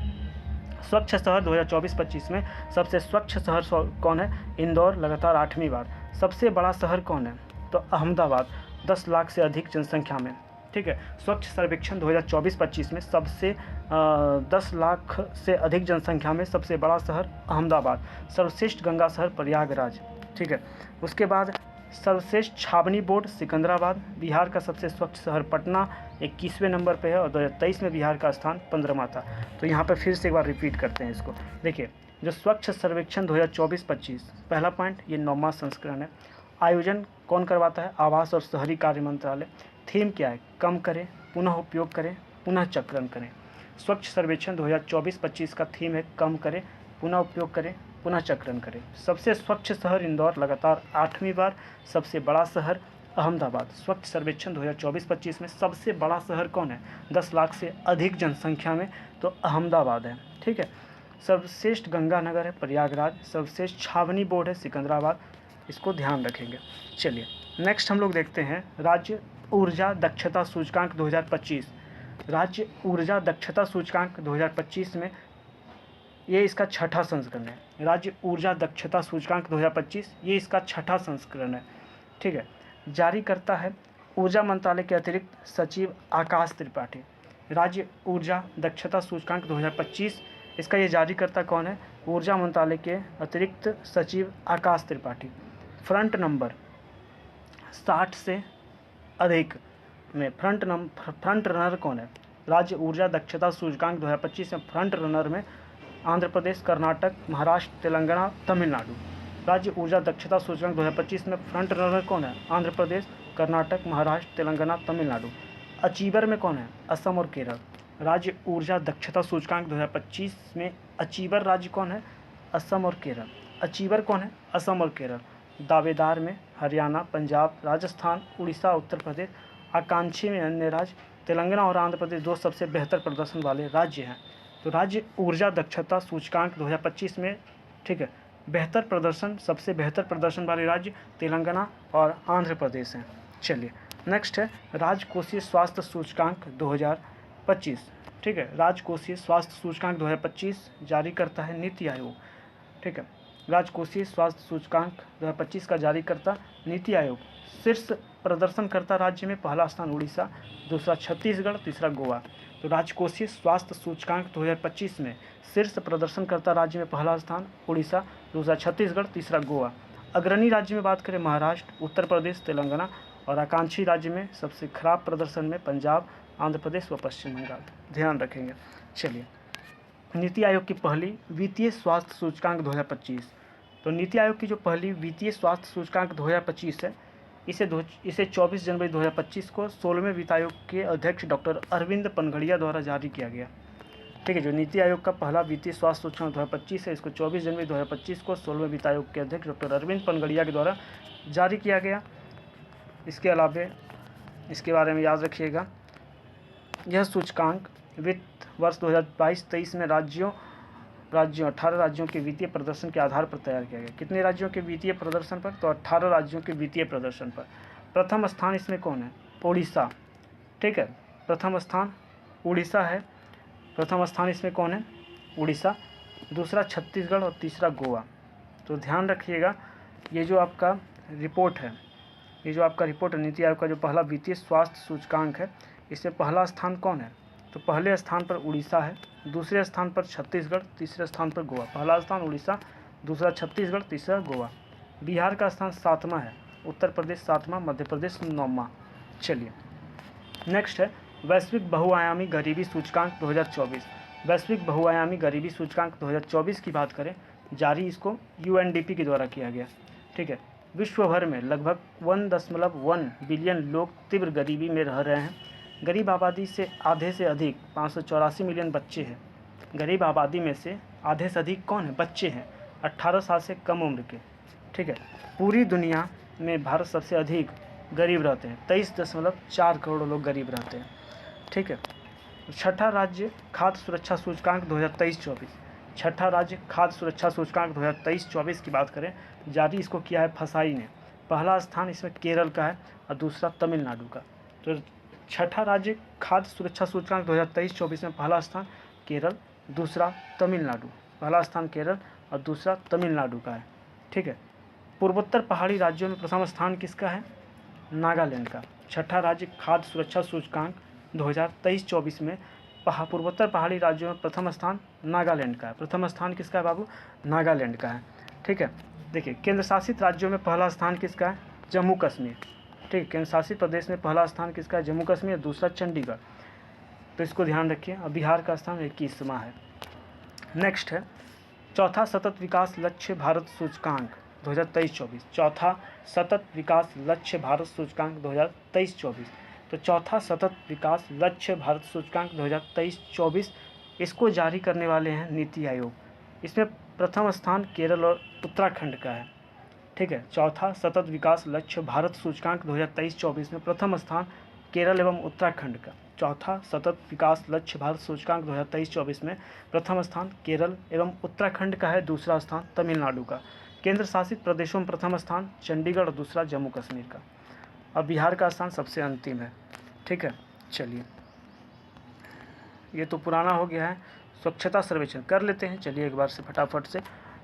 स्वच्छ शहर 2024-25 में सबसे स्वच्छ शहर कौन है? इंदौर, लगातार 8वीं बार। सबसे बड़ा शहर कौन है? तो अहमदाबाद, 10 लाख से अधिक जनसंख्या में। ठीक है, स्वच्छ सर्वेक्षण 2024-25 में सबसे 10 लाख से अधिक जनसंख्या में सबसे बड़ा शहर अहमदाबाद। सर्वश्रेष्ठ गंगा शहर प्रयागराज। ठीक है, उसके बाद सर्वश्रेष्ठ छावनी बोर्ड सिकंदराबाद। बिहार का सबसे स्वच्छ शहर पटना 21वें नंबर पे है और 2023 में बिहार का स्थान 15वां था। तो यहाँ पर फिर से एक बार रिपीट करते हैं इसको। देखिए, जो स्वच्छ सर्वेक्षण 2024-25 पहला पॉइंट, ये 9वां संस्करण है। आयोजन कौन करवाता है? आवास और शहरी कार्य मंत्रालय। थीम क्या है? कम करें, पुनः उपयोग करें, पुनः चक्रण करें। स्वच्छ सर्वेक्षण 2024-25 का थीम है कम करें, पुनः उपयोग करें, पुनः चक्रण करें। सबसे स्वच्छ शहर इंदौर, लगातार 8वीं बार। सबसे बड़ा शहर अहमदाबाद। स्वच्छ सर्वेक्षण 2024-25 में सबसे बड़ा शहर कौन है? 10 लाख से अधिक जनसंख्या में, तो अहमदाबाद है। ठीक है, सर्वश्रेष्ठ गंगानगर है प्रयागराज। सर्वश्रेष्ठ छावनी बोर्ड है सिकंदराबाद। इसको ध्यान रखेंगे। चलिए नेक्स्ट हम लोग देखते हैं राज्य ऊर्जा दक्षता सूचकांक 2025। राज्य ऊर्जा दक्षता सूचकांक 2025 में ये इसका 6ठा संस्करण है। राज्य ऊर्जा दक्षता सूचकांक 2025 ये इसका 6ठा संस्करण है। ठीक है, जारी करता है ऊर्जा मंत्रालय के अतिरिक्त सचिव आकाश त्रिपाठी। राज्य ऊर्जा दक्षता सूचकांक 2025 इसका ये जारी करता कौन है? ऊर्जा मंत्रालय के अतिरिक्त सचिव आकाश त्रिपाठी। फ्रंट नंबर 60 से अधिक में फ्रंट रनर कौन है? राज्य ऊर्जा दक्षता सूचकांक 2025 में फ्रंट रनर में आंध्र प्रदेश, कर्नाटक, महाराष्ट्र, तेलंगाना, तमिलनाडु। राज्य ऊर्जा दक्षता सूचकांक 2025 में फ्रंट रनर कौन है? आंध्र प्रदेश, कर्नाटक, महाराष्ट्र, तेलंगाना, तमिलनाडु। अचीवर में कौन है? असम और केरल। राज्य ऊर्जा दक्षता सूचकांक 2025 में अचीवर राज्य कौन है? असम और केरल। अचीवर कौन है? असम और केरल। दावेदार में हरियाणा, पंजाब, राजस्थान, उड़ीसा, उत्तर प्रदेश। आकांक्षी में अन्य राज्य तेलंगाना और आंध्र प्रदेश 2 सबसे बेहतर प्रदर्शन वाले राज्य हैं। तो राज्य ऊर्जा दक्षता सूचकांक 2025 में, ठीक है, बेहतर प्रदर्शन, सबसे बेहतर प्रदर्शन वाले राज्य तेलंगाना और आंध्र प्रदेश हैं। चलिए नेक्स्ट है राजकोषीय स्वास्थ्य सूचकांक 2025। ठीक है, राजकोषीय स्वास्थ्य सूचकांक 2025 जारी करता है नीति आयोग। ठीक है, राजकोषीय स्वास्थ्य सूचकांक 2025 का जारी करता नीति आयोग। शीर्ष प्रदर्शनकर्ता राज्य में पहला स्थान उड़ीसा, दूसरा छत्तीसगढ़, तीसरा गोवा। तो राजकोषीय स्वास्थ्य सूचकांक 2025 में शीर्ष प्रदर्शनकर्ता राज्य में पहला स्थान उड़ीसा, दूसरा छत्तीसगढ़, तीसरा गोवा। अग्रणी राज्य में बात करें महाराष्ट्र, उत्तर प्रदेश, तेलंगाना। और आकांक्षी राज्य में सबसे खराब प्रदर्शन में पंजाब, आंध्र प्रदेश व पश्चिम बंगाल। ध्यान रखेंगे। चलिए नीति आयोग की पहली वित्तीय स्वास्थ्य सूचकांक 2025। तो नीति आयोग की जो पहली वित्तीय स्वास्थ्य सूचकांक 2025 है, इसे 24 जनवरी 2025 को 16वें वित्त आयोग के अध्यक्ष डॉक्टर अरविंद पनघड़िया द्वारा जारी किया गया। ठीक है, जो नीति आयोग का पहला वित्तीय स्वास्थ्य सूचकांक 2025 है, इसको 24 जनवरी 2025 को 16वें वित्त आयोग के अध्यक्ष डॉक्टर अरविंद पनघड़िया के द्वारा जारी किया गया। इसके अलावा इसके बारे में याद रखिएगा, यह सूचकांक वित्त वर्ष 2022-23 में राज्यों 18 राज्यों के वित्तीय प्रदर्शन के आधार पर तैयार किया गया। कितने राज्यों के वित्तीय प्रदर्शन पर? तो 18 राज्यों के वित्तीय प्रदर्शन पर। प्रथम स्थान इसमें कौन है? उड़ीसा। ठीक है, प्रथम स्थान उड़ीसा है। प्रथम स्थान इसमें कौन है? उड़ीसा। दूसरा छत्तीसगढ़ और तीसरा गोवा। तो ध्यान रखिएगा, ये जो आपका रिपोर्ट है, नीति आयोग का जो पहला वित्तीय स्वास्थ्य सूचकांक है, इसमें पहला स्थान कौन है? तो पहले स्थान पर उड़ीसा है, दूसरे स्थान पर छत्तीसगढ़, तीसरे स्थान पर गोवा। पहला स्थान उड़ीसा, दूसरा छत्तीसगढ़, तीसरा गोवा। बिहार का स्थान 7वां है, उत्तर प्रदेश 7वां, मध्य प्रदेश 9वां। चलिए नेक्स्ट है वैश्विक बहुआयामी गरीबी सूचकांक 2024। वैश्विक बहुआयामी गरीबी सूचकांक 2024 की बात करें, जारी इसको UNDP के द्वारा किया गया। ठीक है, विश्व भर में लगभग 1.1 बिलियन लोग तीव्र गरीबी में रह रहे हैं। गरीब आबादी से आधे से अधिक 584 मिलियन बच्चे हैं। गरीब आबादी में से आधे से अधिक कौन है? बच्चे हैं, 18 साल से कम उम्र के। ठीक है, पूरी दुनिया में भारत सबसे अधिक गरीब रहते हैं, 23.4 करोड़ लोग गरीब रहते हैं। ठीक है, छठा राज्य खाद्य सुरक्षा सूचकांक 2023-24। छठा राज्य खाद्य सुरक्षा सूचकांक 2023-24 की बात करें, जारी इसको किया है फसाई ने। पहला स्थान इसमें केरल का है और दूसरा तमिलनाडु का। तो छठा राज्य खाद्य सुरक्षा सूचकांक 2023-24 में पहला स्थान केरल, दूसरा तमिलनाडु। पहला स्थान केरल और दूसरा तमिलनाडु का है। ठीक है, पूर्वोत्तर पहाड़ी राज्यों में प्रथम स्थान किसका है? नागालैंड का। छठा राज्य खाद्य सुरक्षा सूचकांक 2023-24 में पूर्वोत्तर पहाड़ी राज्यों में प्रथम स्थान नागालैंड का है। प्रथम स्थान किसका है बाबू? नागालैंड का है। ठीक है, देखिए केंद्र शासित राज्यों में पहला स्थान किसका है? जम्मू कश्मीर। ठीक है, केंद्र शासित प्रदेश में पहला स्थान किसका है? जम्मू कश्मीर, दूसरा चंडीगढ़। तो इसको ध्यान रखिए। और बिहार का स्थान 21वां है। नेक्स्ट है चौथा सतत विकास लक्ष्य भारत सूचकांक 2023-24। चौथा सतत विकास लक्ष्य भारत सूचकांक 2023-24। तो चौथा सतत विकास लक्ष्य भारत सूचकांक 2023-24 इसको जारी करने वाले हैं नीति आयोग। इसमें प्रथम स्थान केरल और उत्तराखंड का है। ठीक है, चौथा सतत विकास लक्ष्य भारत सूचकांक 2023-24 में प्रथम स्थान केरल एवं उत्तराखंड का। चौथा सतत विकास लक्ष्य भारत सूचकांक 2023-24 में प्रथम स्थान केरल एवं उत्तराखंड का है, दूसरा स्थान तमिलनाडु का। केंद्र शासित प्रदेशों में प्रथम स्थान चंडीगढ़ और दूसरा जम्मू कश्मीर का। अब बिहार का स्थान सबसे अंतिम है। ठीक है, चलिए ये तो पुराना हो गया है। स्वच्छता सर्वेक्षण कर लेते हैं, चलिए एक बार से फटाफट से।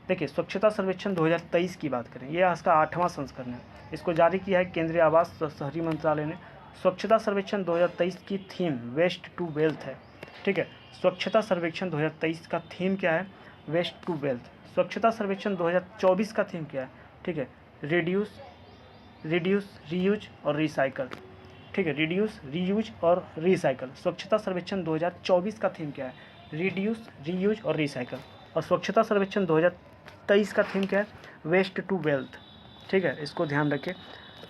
देखिए स्वच्छता सर्वेक्षण 2023 की बात करें, ये इसका 8वां संस्करण है। इसको जारी किया है केंद्रीय आवास और शहरी मंत्रालय ने। स्वच्छता सर्वेक्षण 2023 की थीम वेस्ट टू वेल्थ है। ठीक है, स्वच्छता सर्वेक्षण 2023 का थीम क्या है? Waste to wealth. Swachhata Survekshan 2024 का थीम क्या है? ठीक है, रिड्यूस, रीयूज और रिसाइकल। ठीक है, रिड्यूस, रीयूज और रिसाइकल। स्वच्छता सर्वेक्षण 2024 का थीम क्या है? रिड्यूस, रीयूज और रिसाइकल। और स्वच्छता सर्वेक्षण 2023 का थीम क्या है? Waste to wealth. ठीक है, इसको ध्यान रखें।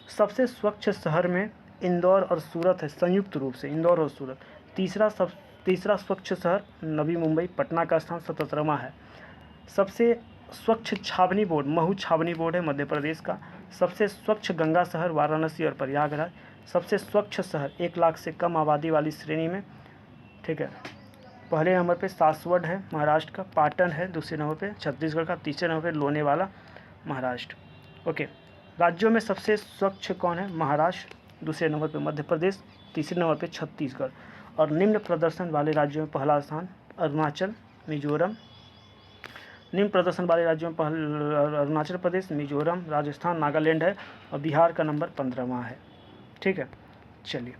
सबसे स्वच्छ शहर में इंदौर और सूरत है, संयुक्त रूप से इंदौर और सूरत। तीसरा स्वच्छ शहर नवी मुंबई, पटना का स्थान 77वां है। सबसे स्वच्छ छावनी बोर्ड महू छावनी बोर्ड है मध्य प्रदेश का। सबसे स्वच्छ गंगा शहर वाराणसी और प्रयागराज। सबसे स्वच्छ शहर 1 लाख से कम आबादी वाली श्रेणी में। ठीक है, पहले नंबर पे सासवड है महाराष्ट्र का, पाटन है दूसरे नंबर पे छत्तीसगढ़ का, तीसरे नंबर पे लोनेवाला महाराष्ट्र। ओके, राज्यों में सबसे स्वच्छ कौन है? महाराष्ट्र, दूसरे नंबर पे मध्य प्रदेश, तीसरे नंबर पे छत्तीसगढ़। और निम्न प्रदर्शन वाले राज्यों में पहला स्थान अरुणाचल, मिजोरम। निम्न प्रदर्शन वाले राज्यों में अरुणाचल प्रदेश, मिजोरम, राजस्थान, नागालैंड है। और बिहार का नंबर 15वां है। ठीक है, चलिए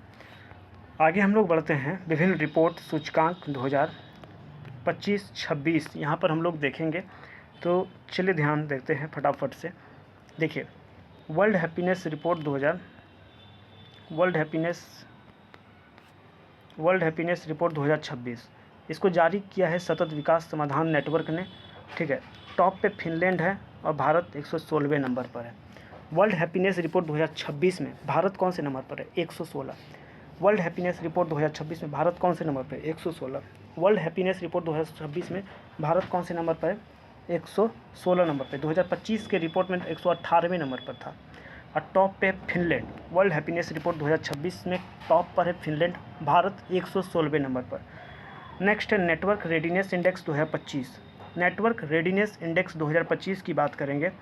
आगे हम लोग बढ़ते हैं। विभिन्न रिपोर्ट सूचकांक 2025-26 यहाँ पर हम लोग देखेंगे। तो चलिए ध्यान देते हैं फटाफट से। देखिए वर्ल्ड हैप्पीनेस रिपोर्ट 2026 इसको जारी किया है सतत विकास समाधान नेटवर्क ने। ठीक है, टॉप पे फिनलैंड है और भारत 116वें नंबर पर है। वर्ल्ड हैप्पीनेस रिपोर्ट 2026 में भारत कौन से नंबर पर है? 116। वर्ल्ड हैप्पीनेस रिपोर्ट 2026 में भारत कौन से नंबर पर है? 116। वर्ल्ड हैप्पीनेस रिपोर्ट 2026 में भारत कौन से नंबर पर है? 116 नंबर पे। 2025 के रिपोर्ट में 118वें नंबर पर था। और टॉप पे फिनलैंड। वर्ल्ड हैप्पीनेस रिपोर्ट 2026 में टॉप पर है फिनलैंड, भारत 116वें नंबर पर। नेक्स्ट है network readiness index 2025। Network readiness index 2025 की बात करेंगे।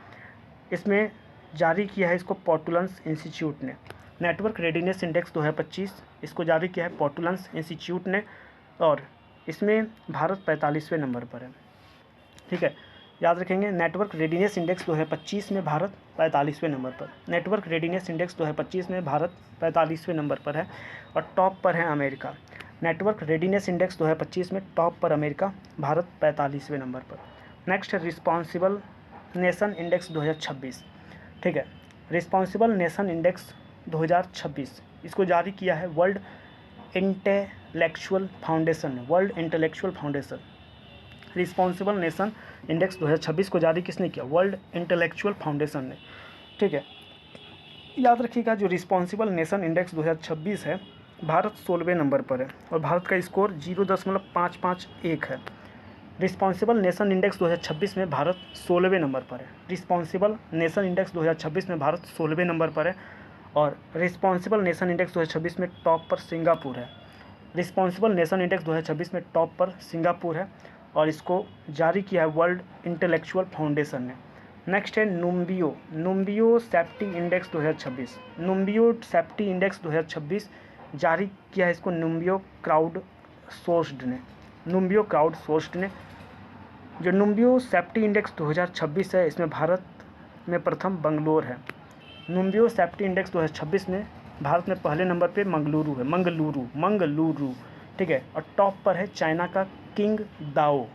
इसमें जारी किया है इसको पोर्टुलन्स इंस्टीट्यूट ने। नेटवर्क रेडीनेस इंडेक्स 2025 इसको जारी किया है पोर्टुलन्स इंस्टीट्यूट ने और इसमें भारत 45वें नंबर पर है। ठीक है, याद रखेंगे नेटवर्क रेडीनेस इंडेक्स 2025 में भारत 45वें नंबर पर। नेटवर्क रेडीनेस इंडेक्स 2025 में भारत 45वें नंबर पर है और टॉप पर है अमेरिका। नेटवर्क रेडीनेस इंडेक्स 2025 में टॉप पर अमेरिका, भारत 45वें नंबर पर। नेक्स्ट है रिस्पॉन्सिबल नेशन इंडेक्स 2026, ठीक है। रिस्पॉन्सिबल नेशन इंडेक्स 2026 इसको जारी किया है वर्ल्ड इंटेलेक्चुअल फाउंडेशन ने। World intellectual foundation responsible nation index 2026 को जारी किसने किया? वर्ल्ड इंटेलेक्चुअल फाउंडेशन ने, ठीक है। याद रखिएगा जो रिस्पॉन्सिबल नेशन इंडेक्स 2026 है, भारत 16वें नंबर पर है और भारत का स्कोर 0.551 है। रिस्पॉन्सिबल नेशन इंडेक्स 2026 में भारत 16वें नंबर पर है। रिस्पॉन्सिबल नेशन इंडेक्स 2026 में भारत 16वें नंबर पर है और रिस्पॉन्सिबल नेशन इंडेक्स 2026 में टॉप पर सिंगापुर है। रिस्पॉन्सिबल नेशन इंडेक्स 2026 में टॉप पर सिंगापुर है और इसको जारी किया है वर्ल्ड इंटेलेक्चुअल फाउंडेशन ने। नेक्स्ट है नुम्बियो सेफ्टी इंडेक्स 2026। नुम्बियो सेफ्टी इंडेक्स 2026 जारी किया है इसको नुम्बियो क्राउड सोर्स्ड ने। नुम्बियो क्राउड सोर्स्ड ने जो नुम्बियो सेफ्टी इंडेक्स 2026 है, इसमें भारत में प्रथम बंगलोर है। नुम्बियो सेफ्टी इंडेक्स 2026 में भारत में पहले नंबर पे मंगलुरु, ठीक है। और टॉप पर है चाइना का किंग दाओ,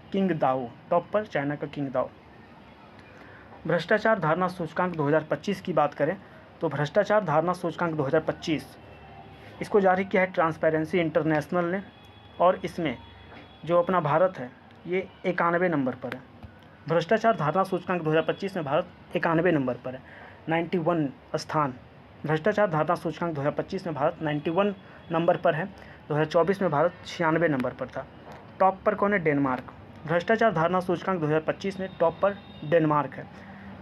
टॉप पर चाइना का किंग दाओ। भ्रष्टाचार धारणा सूचकांक 2025 की बात करें तो भ्रष्टाचार धारणा सूचकांक 2025 इसको जारी किया है ट्रांसपेरेंसी इंटरनेशनल ने और इसमें जो अपना भारत है ये 91 नंबर पर है। भ्रष्टाचार धारणा सूचकांक 2025 में भारत 91 नंबर पर है, 91 स्थान। भ्रष्टाचार धारणा सूचकांक 2025 में भारत 91 नंबर पर है। 2024 में भारत 96 नंबर पर था। टॉप पर कौन है? डेनमार्क। भ्रष्टाचार धारणा सूचकांक 2025 में टॉप पर डेनमार्क है,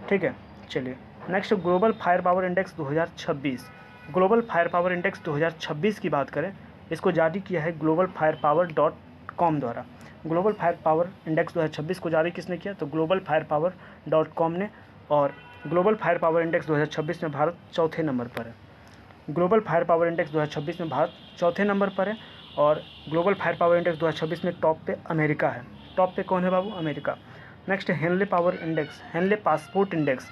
ठीक है। चलिए next global fire power index 2026। Global fire power index 2026 की बात करें, इसको जारी किया है globalfirepower.com द्वारा। ग्लोबल फायर पावर इंडेक्स 2026 को जारी किसने किया? तो globalfirepower.com ने। और ग्लोबल फायर पावर इंडेक्स 2026 में भारत चौथे नंबर पर है। ग्लोबल फायर पावर इंडेक्स 2026 में भारत चौथे नंबर पर है और ग्लोबल फायर पावर इंडेक्स 2026 में टॉप पे अमेरिका है। टॉप पे कौन है बाबू? America. Next Henley power index, Henley passport index,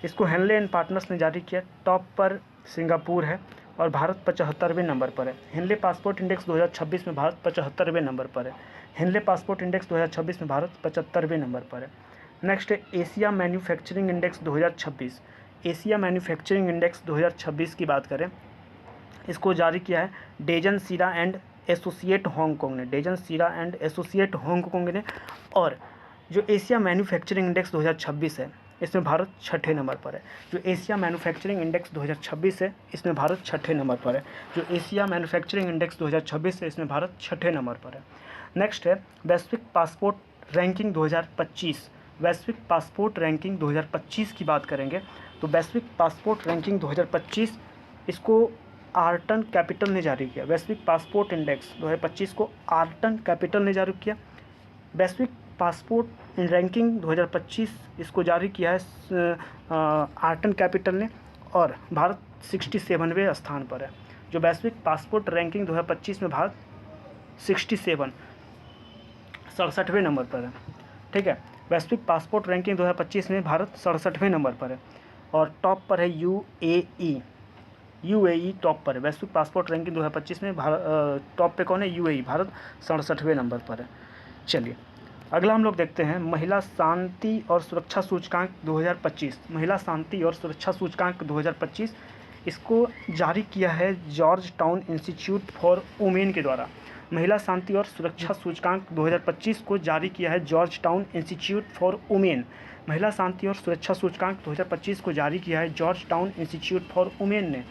इसको हेनले एंड पार्टनर्स ने जारी किया। टॉप पर सिंगापुर है और भारत 75वें नंबर पर है। हेनले पासपोर्ट इंडेक्स 2026 में भारत 75वें नंबर पर है। हेनले पासपोर्ट इंडेक्स 2026 में भारत 75वें नंबर पर है। नेक्स्ट है Asia manufacturing index 2026। Asia manufacturing index 2026 की बात करें, इसको जारी किया है डेजन सीरा एंड एसोसिएट हांगकांग ने। डेजन सीरा एंड एसोसिएट हांगकांग ने। और जो एशिया मैन्युफैक्चरिंग इंडेक्स 2026 है, इसमें भारत छठे नंबर पर है। जो एशिया मैन्युफैक्चरिंग इंडेक्स 2026 है, इसमें भारत छठे नंबर पर है। जो एशिया मैन्युफैक्चरिंग इंडेक्स 2026 है, इसमें भारत छठे नंबर पर है। नेक्स्ट है वैश्विक पासपोर्ट रैंकिंग 2025। वैश्विक पासपोर्ट रैंकिंग 2025 की बात करेंगे तो वैश्विक पासपोर्ट रैंकिंग 2025 इसको आर्टन कैपिटल ने जारी किया। वैश्विक पासपोर्ट इंडेक्स 2025 को आर्टन कैपिटल ने जारी किया। वैश्विक पासपोर्ट रैंकिंग 2025 इसको जारी किया है आर्टन कैपिटल ने और भारत 67वें स्थान पर है। जो वैश्विक पासपोर्ट रैंकिंग 2025 में भारत 67वें नंबर पर है, ठीक है। वैश्विक पासपोर्ट रैंकिंग 2025 में भारत 67वें नंबर पर है और टॉप पर है यूएई टॉप पर है। वैश्विक पासपोर्ट रैंकिंग 2025 में भारत टॉप पे कौन है? यूएई। भारत 67वें नंबर पर है। चलिए अगला हम लोग देखते हैं महिला शांति और सुरक्षा सूचकांक 2025। महिला शांति और सुरक्षा सूचकांक 2025 इसको जारी किया है George town institute for women के द्वारा। महिला शांति और सुरक्षा सूचकांक 2025 को जारी किया है George town institute for women. महिला शांति और सुरक्षा सूचकांक 2025 को जारी किया है George town institute for women ने।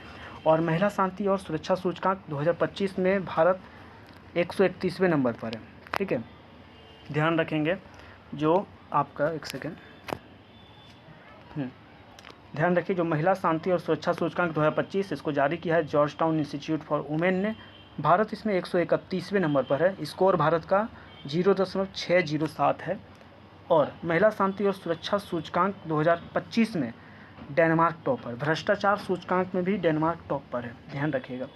और महिला शांति और सुरक्षा सूचकांक 2025 में भारत 131वें नंबर पर है, ठीक है। ध्यान रखेंगे जो आपका एक सेकेंड ध्यान रखिए जो महिला शांति और सुरक्षा सूचकांक 2025 इसको जारी किया है George town institute for women ने। भारत इसमें 131वें नंबर पर है। स्कोर भारत का 0.607 है। और महिला शांति और सुरक्षा सूचकांक 2025 में डेनमार्क टॉप पर। भ्रष्टाचार सूचकांक में भी डेनमार्क टॉप पर है, ध्यान रखिएगा।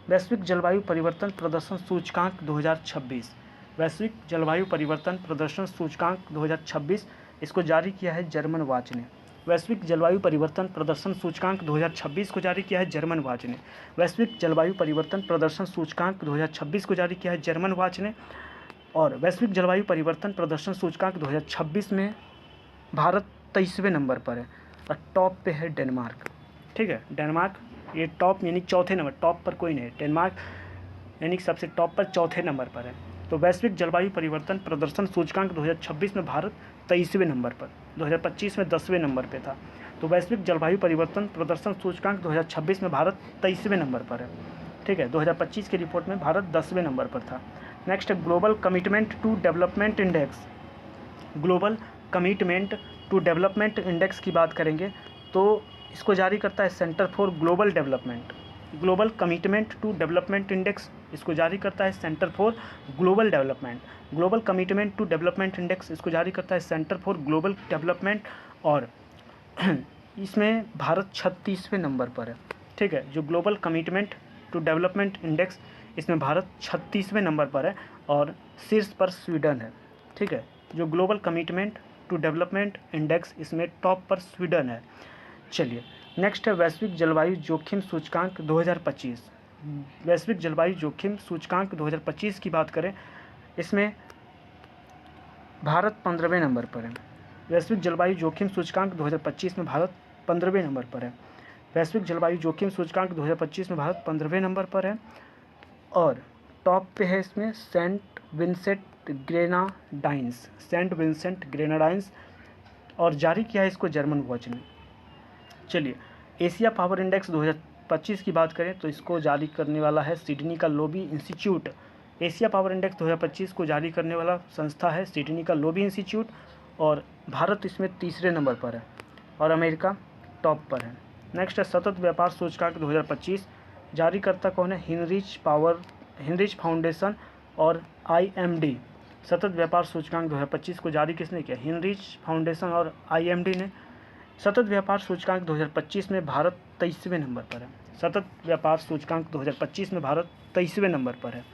वैश्विक जलवायु परिवर्तन प्रदर्शन सूचकांक 2026। वैश्विक जलवायु परिवर्तन प्रदर्शन सूचकांक 2026 इसको जारी किया है जर्मन वाच ने। वैश्विक जलवायु परिवर्तन प्रदर्शन सूचकांक 2026 को जारी किया है जर्मन वाच ने। वैश्विक जलवायु परिवर्तन प्रदर्शन सूचकांक 2026 को जारी किया है जर्मन वाच ने। और वैश्विक जलवायु परिवर्तन प्रदर्शन सूचकांक 2026 में भारत 23वें नंबर पर है और टॉप पे है डेनमार्क। ठीक है, डेनमार्क ये टॉप यानी चौथे नंबर, टॉप पर कोई नहीं, डेनमार्क यानी सबसे टॉप पर चौथे नंबर पर है। तो वैश्विक जलवायु परिवर्तन प्रदर्शन सूचकांक 2026 में भारत 23वें नंबर पर, 2025 में 10वें नंबर पे था। तो वैश्विक जलवायु परिवर्तन प्रदर्शन सूचकांक 2026 में भारत 23वें नंबर पर है। ठीक है, 2025 की रिपोर्ट में भारत 10वें नंबर पर था। नेक्स्ट है global commitment to development index. Global commitment to development index की बात करेंगे तो इसको जारी करता है centre for global development. Global commitment to development index इसको जारी करता है centre for global development. Global commitment to development index इसको जारी करता है सेंटर फॉर ग्लोबल डेवलपमेंट और इसमें भारत 36वें नंबर पर है। ठीक है, जो global commitment to development index इसमें भारत 36वें नंबर पर है और शीर्ष पर स्वीडन है। ठीक है, जो global commitment to development index इसमें टॉप पर स्वीडन है। चलिए नेक्स्ट है वैश्विक जलवायु जोखिम सूचकांक 2025। वैश्विक जलवायु जोखिम सूचकांक 2025 की बात करें, इसमें भारत 15वें नंबर पर है। वैश्विक जलवायु जोखिम सूचकांक 2025 में भारत 15वें नंबर पर है। वैश्विक जलवायु जोखिम सूचकांक 2025 में भारत 15वें नंबर पर है और टॉप पे है इसमें सेंट विंसेंट ग्रेनाडाइंस और जारी किया है इसको जर्मन वॉच ने। चलिए एशिया पावर इंडेक्स 2025 की बात करें तो इसको जारी करने वाला है सिडनी का lobby institute. Asia power index 2025 को जारी करने वाला संस्था है सिडनी का लोबी इंस्टीट्यूट और भारत इसमें 3रे नंबर पर है और अमेरिका टॉप पर है। नेक्स्ट है सतत व्यापार सूचकांक 2025। जारीकर्ता कौन है? हिनरिच फाउंडेशन और IMD। सतत व्यापार सूचकांक 2025 को जारी किसने किया? हिनरिच फाउंडेशन और IMD ने। सतत व्यापार सूचकांक 2025 में भारत 23वें नंबर पर है। सतत व्यापार सूचकांक 2025 में भारत 23वें नंबर पर है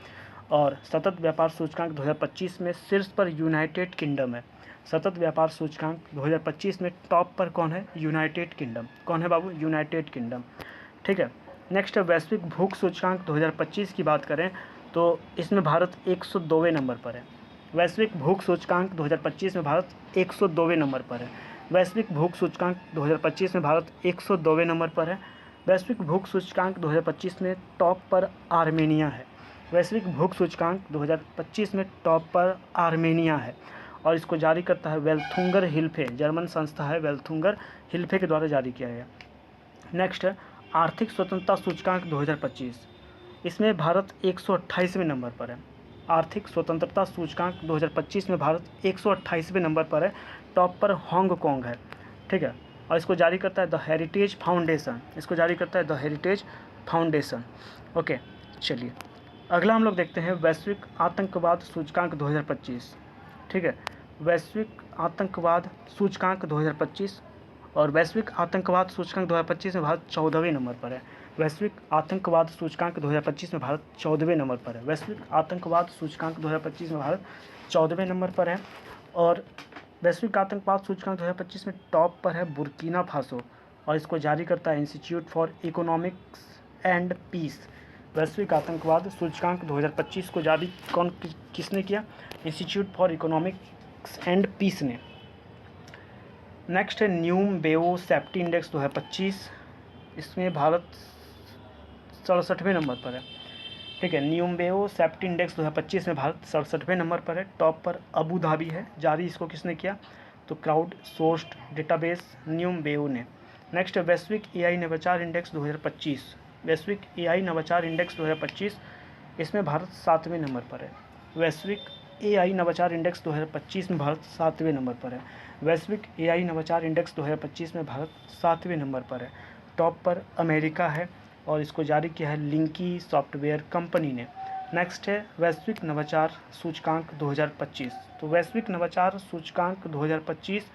और सतत व्यापार सूचकांक 2025 में शीर्ष पर यूनाइटेड किंगडम है। सतत व्यापार सूचकांक 2025 में टॉप पर कौन है? United kingdom. कौन है बाबू? United kingdom. ठीक है, नेक्स्ट है वैश्विक भूख सूचकांक 2025 की बात करें तो इसमें भारत 102वें नंबर पर है। वैश्विक भूख सूचकांक 2025 में भारत 102वें नंबर पर है। वैश्विक भूख सूचकांक 2025 में भारत 102वें नंबर पर है। वैश्विक भूख सूचकांक 2025 में टॉप पर आर्मेनिया है। वैश्विक भूख सूचकांक 2025 में टॉप पर आर्मेनिया है और इसको जारी करता है वेल्थुंगर हिल्फे, जर्मन संस्था है वेल्थुंगर हिल्फे के द्वारा जारी किया गया। नेक्स्ट है आर्थिक स्वतंत्रता सूचकांक 2025। इसमें भारत 128वें नंबर पर है। आर्थिक स्वतंत्रता सूचकांक 2025 में भारत 128वें नंबर पर है। टॉप पर हांगकांग है। ठीक है, और इसको जारी करता है द हेरिटेज फाउंडेशन। इसको जारी करता है द हेरिटेज फाउंडेशन। ओके, चलिए अगला हम लोग देखते हैं वैश्विक आतंकवाद सूचकांक 2025। ठीक है, वैश्विक आतंकवाद सूचकांक 2025 और वैश्विक आतंकवाद सूचकांक 2025 में भारत 14वें नंबर पर है। वैश्विक आतंकवाद सूचकांक 2025 में भारत 14वें नंबर पर है। वैश्विक आतंकवाद सूचकांक 2025 में भारत 14वें नंबर पर है और वैश्विक आतंकवाद सूचकांक 2025 में टॉप पर है बुर्किना फासो और इसको जारी करता है institute for economics and peace. वैश्विक आतंकवाद सूचकांक 2025 को जारी किसने किया? Institute for economics and peace ने। नेक्स्ट है न्यूम बेओ सेफ्टी इंडेक्स 2025। इसमें भारत 67वें नंबर पर है। ठीक है, न्यूम बेओ सेफ्टी इंडेक्स 2025 में भारत 67वें नंबर पर है। टॉप पर अबू धाबी है। जारी इसको किसने किया? तो क्राउड सोर्स्ड डेटाबेस न्यूम बेओ ने। नेक्स्ट है वैश्विक AI नवाचार इंडेक्स 2025। वैश्विक AI नवाचार इंडेक्स 2025 इसमें भारत 7वें नंबर पर है। वैश्विक AI नवाचार इंडेक्स 2025 में भारत 7वें नंबर पर है। वैश्विक AI नवाचार इंडेक्स 2025 में भारत 7वें नंबर पर है। टॉप पर अमेरिका है और इसको जारी किया है लिंकी सॉफ्टवेयर कंपनी ने। नेक्स्ट है वैश्विक नवाचार सूचकांक 2025। तो वैश्विक नवाचार सूचकांक 2025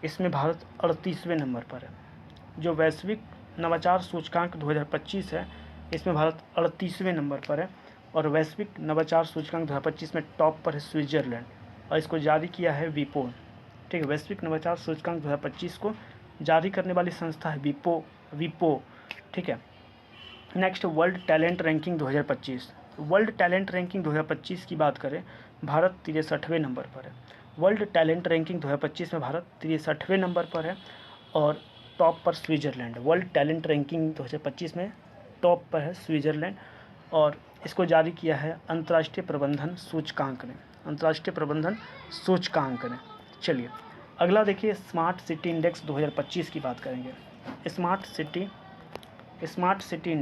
इसमें भारत 38वें नंबर पर है। जो वैश्विक नवाचार सूचकांक 2025 है इसमें भारत 38वें नंबर पर है और वैश्विक नवाचार सूचकांक 2025 में टॉप पर है स्विट्जरलैंड और इसको जारी किया है विपो। ठीक है, वैश्विक नवाचार सूचकांक 2025 को जारी करने वाली संस्था है विपो। ठीक है। Next world talent ranking 2025। World talent ranking 2025 की बात करें, भारत 63वें नंबर पर है। वर्ल्ड टैलेंट रैंकिंग 2025 में भारत 63वें नंबर पर है और टॉप पर स्विट्ज़रलैंड। वर्ल्ड टैलेंट रैंकिंग 2025 में टॉप पर है स्विट्ज़रलैंड और इसको जारी किया है अंतर्राष्ट्रीय प्रबंधन सूचकांक ने। अंतर्राष्ट्रीय प्रबंधन सूचकांक ने। चलिए अगला देखिए, स्मार्ट सिटी इंडेक्स 2025 की बात करेंगे। स्मार्ट सिटी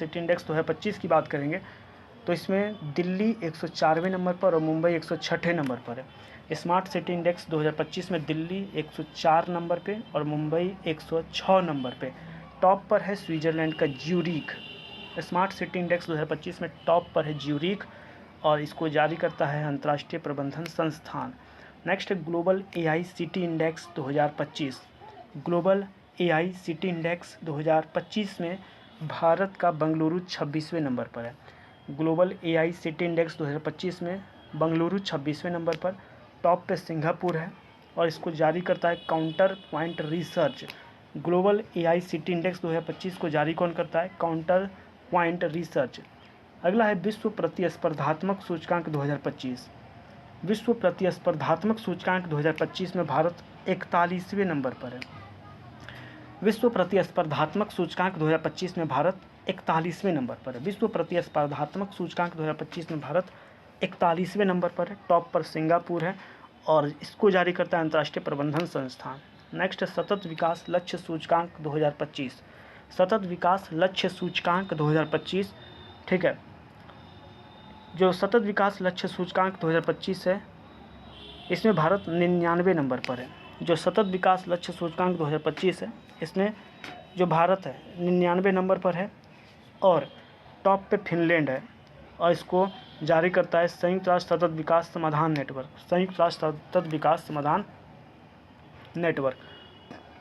इंडेक्स 2025 की बात करेंगे तो इसमें दिल्ली 104वें नंबर पर और मुंबई 106वें नंबर पर है। स्मार्ट सिटी इंडेक्स 2025 में दिल्ली 104 नंबर पे और मुंबई 106 नंबर पे। टॉप पर है स्विट्ज़रलैंड का ज्यूरिख। स्मार्ट सिटी इंडेक्स 2025 में टॉप पर है ज्यूरिख और इसको जारी करता है अंतर्राष्ट्रीय प्रबंधन संस्थान। Next global AI city index 2025। Global AI city index 2025 में भारत का बेंगलुरु 26वें नंबर पर है। ग्लोबल एआई सिटी इंडेक्स 2025 में बेंगलुरु 26वें नंबर पर। टॉप पे सिंगापुर है और इसको जारी करता है counter point research. Global AI city index 2025 को जारी कौन करता है? Counter point research. अगला है विश्व प्रतिस्पर्धात्मक सूचकांक 2025। विश्व प्रतिस्पर्धात्मक सूचकांक 2025 में भारत 41वें नंबर पर है। विश्व प्रतिस्पर्धात्मक सूचकांक 2025 में भारत 41वें नंबर पर है। विश्व प्रतिस्पर्धात्मक सूचकांक 2025 में भारत 41वें नंबर पर है। टॉप पर सिंगापुर है और इसको जारी करता है अंतर्राष्ट्रीय प्रबंधन संस्थान। नेक्स्ट सतत विकास लक्ष्य सूचकांक 2025। सतत विकास लक्ष्य सूचकांक 2025। ठीक है, जो सतत विकास लक्ष्य सूचकांक 2025 है इसमें भारत 99वें नंबर पर है। जो सतत विकास लक्ष्य सूचकांक 2025 है इसमें जो भारत है 99वें नंबर पर है और टॉप पे फिनलैंड है और इसको जारी करता है संयुक्त राष्ट्र सतत विकास समाधान नेटवर्क। संयुक्त राष्ट्र सतत विकास समाधान नेटवर्क।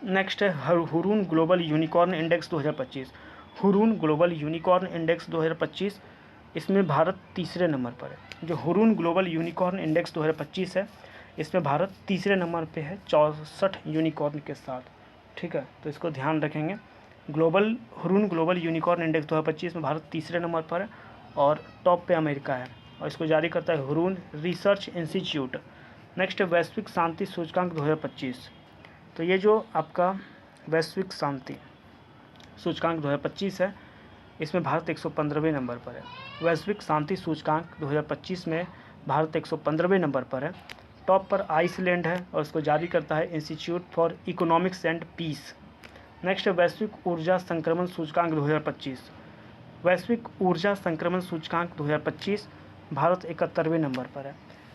नेक्स्ट है Hurun global unicorn index 2025। Hurun global unicorn index 2025 इसमें भारत तीसरे नंबर पर है। जो हुरून ग्लोबल यूनिकॉर्न इंडेक्स 2025 है इसमें भारत तीसरे नंबर पे है 64 यूनिकॉर्न के साथ। ठीक है, तो इसको ध्यान रखेंगे। हुरून ग्लोबल यूनिकॉर्न इंडेक्स 2025 में भारत तीसरे नंबर पर है और टॉप पे अमेरिका है और इसको जारी करता है हुरून रिसर्च इंस्टीट्यूट। नेक्स्ट वैश्विक शांति सूचकांक 2025। तो ये जो आपका वैश्विक शांति सूचकांक 2025 है इसमें भारत 115वें नंबर पर है। वैश्विक शांति सूचकांक 2025 में भारत 115वें नंबर पर है। टॉप पर आइसलैंड है और इसको जारी करता है institute for economics and peace. Next वैश्विक ऊर्जा संक्रमण सूचकांक 2025। वैश्विक ऊर्जा संक्रमण सूचकांक 2025 भारत 71वें नंबर पर है।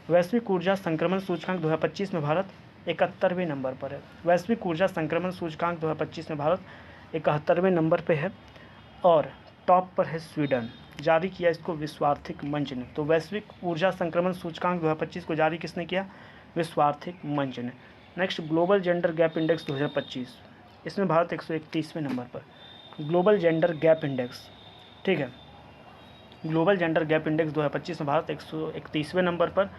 वैश्विक ऊर्जा संक्रमण सूचकांक 2025 में भारत 71वें नंबर पर है। वैश्विक ऊर्जा संक्रमण सूचकांक 2025 में भारत 71वें नंबर पे है और टॉप पर है स्वीडन। जारी किया इसको विश्व आर्थिक मंच ने। तो वैश्विक ऊर्जा संक्रमण सूचकांक 2025 को जारी किसने किया? विश्व आर्थिक मंच ने। Next global gender gap index 2025। इसमें भारत 131वें नंबर पर। ग्लोबल जेंडर गैप इंडेक्स, ठीक है, ग्लोबल जेंडर गैप इंडेक्स 2025 में भारत 131वें नंबर पर।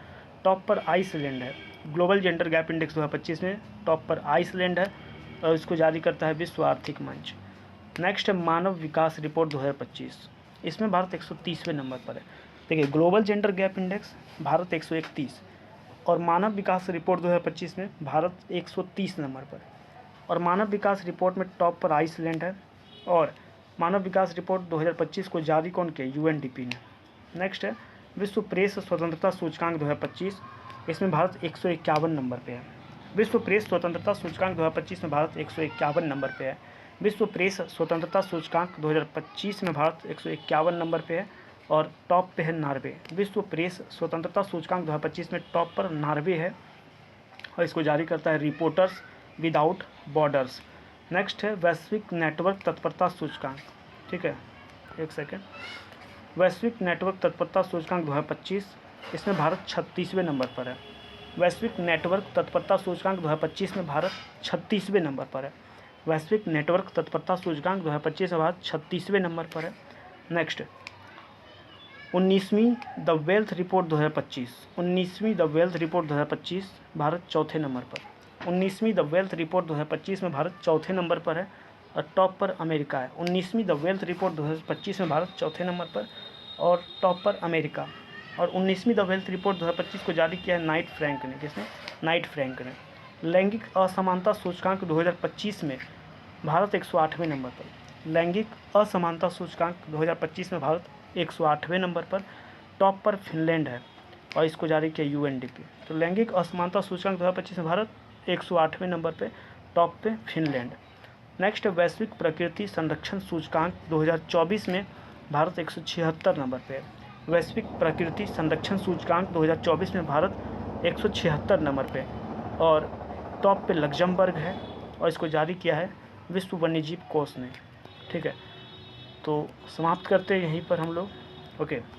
टॉप पर आइसलैंड है। ग्लोबल जेंडर गैप इंडेक्स 2025 में टॉप पर आइसलैंड है और इसको जारी करता है विश्व आर्थिक मंच। नेक्स्ट है मानव विकास रिपोर्ट 2025। इसमें भारत 130वें नंबर पर है। देखिए global gender gap index Bharat 131 और मानव विकास रिपोर्ट 2025 में भारत 130 नंबर पर है और मानव विकास रिपोर्ट में टॉप पर आइसलैंड है और मानव विकास रिपोर्ट 2025 को जारी कौन किया? यूएनडीपी ने। नेक्स्ट है विश्व प्रेस स्वतंत्रता सूचकांक 2025। इसमें भारत 151 नंबर पे है। विश्व प्रेस स्वतंत्रता सूचकांक 2025 में भारत 151 नंबर पे है। विश्व प्रेस स्वतंत्रता सूचकांक 2025 में भारत 151 नंबर पे है और टॉप पे है नॉर्वे। विश्व प्रेस स्वतंत्रता सूचकांक 2025 में टॉप पर नॉर्वे है और इसको जारी करता है रिपोर्टर्स विदाउट बॉर्डर्स। नेक्स्ट है वैश्विक नेटवर्क तत्परता सूचकांक, ठीक है, एक सेकेंड। वैश्विक नेटवर्क तत्परता सूचकांक 2025 इसमें भारत 36वें नंबर पर है। वैश्विक नेटवर्क तत्परता सूचकांक 2025 में भारत 36वें नंबर पर है। वैश्विक नेटवर्क तत्परता सूचकांक 2025 में भारत 36वें नंबर पर है। नेक्स्ट 19वीं द वेल्थ रिपोर्ट 2025। 19वीं द वेल्थ रिपोर्ट 2025 भारत चौथे नंबर पर। 19वीं द वेल्थ रिपोर्ट 2025 में भारत चौथे नंबर पर है और टॉप पर अमेरिका है। 19वीं द वेल्थ रिपोर्ट 2025 में भारत चौथे नंबर पर और टॉप पर अमेरिका। और 19वीं द वेल्थ रिपोर्ट 2025 को जारी किया है नाइट फ्रैंक ने। किसने? नाइट फ्रैंक ने। लैंगिक असमानता सूचकांक 2025 में भारत 108वें नंबर पर। लैंगिक असमानता सूचकांक 2025 में भारत 108वें नंबर पर, टॉप पर फिनलैंड है और इसको जारी किया यूएनडीपी। तो लैंगिक असमानता सूचकांक 2025 में भारत 108वें नंबर पे, टॉप पे फिनलैंड। नेक्स्ट, वैश्विक प्रकृति संरक्षण सूचकांक 2024 में भारत 176 नंबर पे है। वैश्विक प्रकृति संरक्षण सूचकांक 2024 में भारत 176 नंबर पे और टॉप पे लग्जमबर्ग है और इसको जारी किया है विश्व वन्यजीव कोष ने। ठीक है, तो समाप्त करते हैं यहीं पर हम लोग। ओके।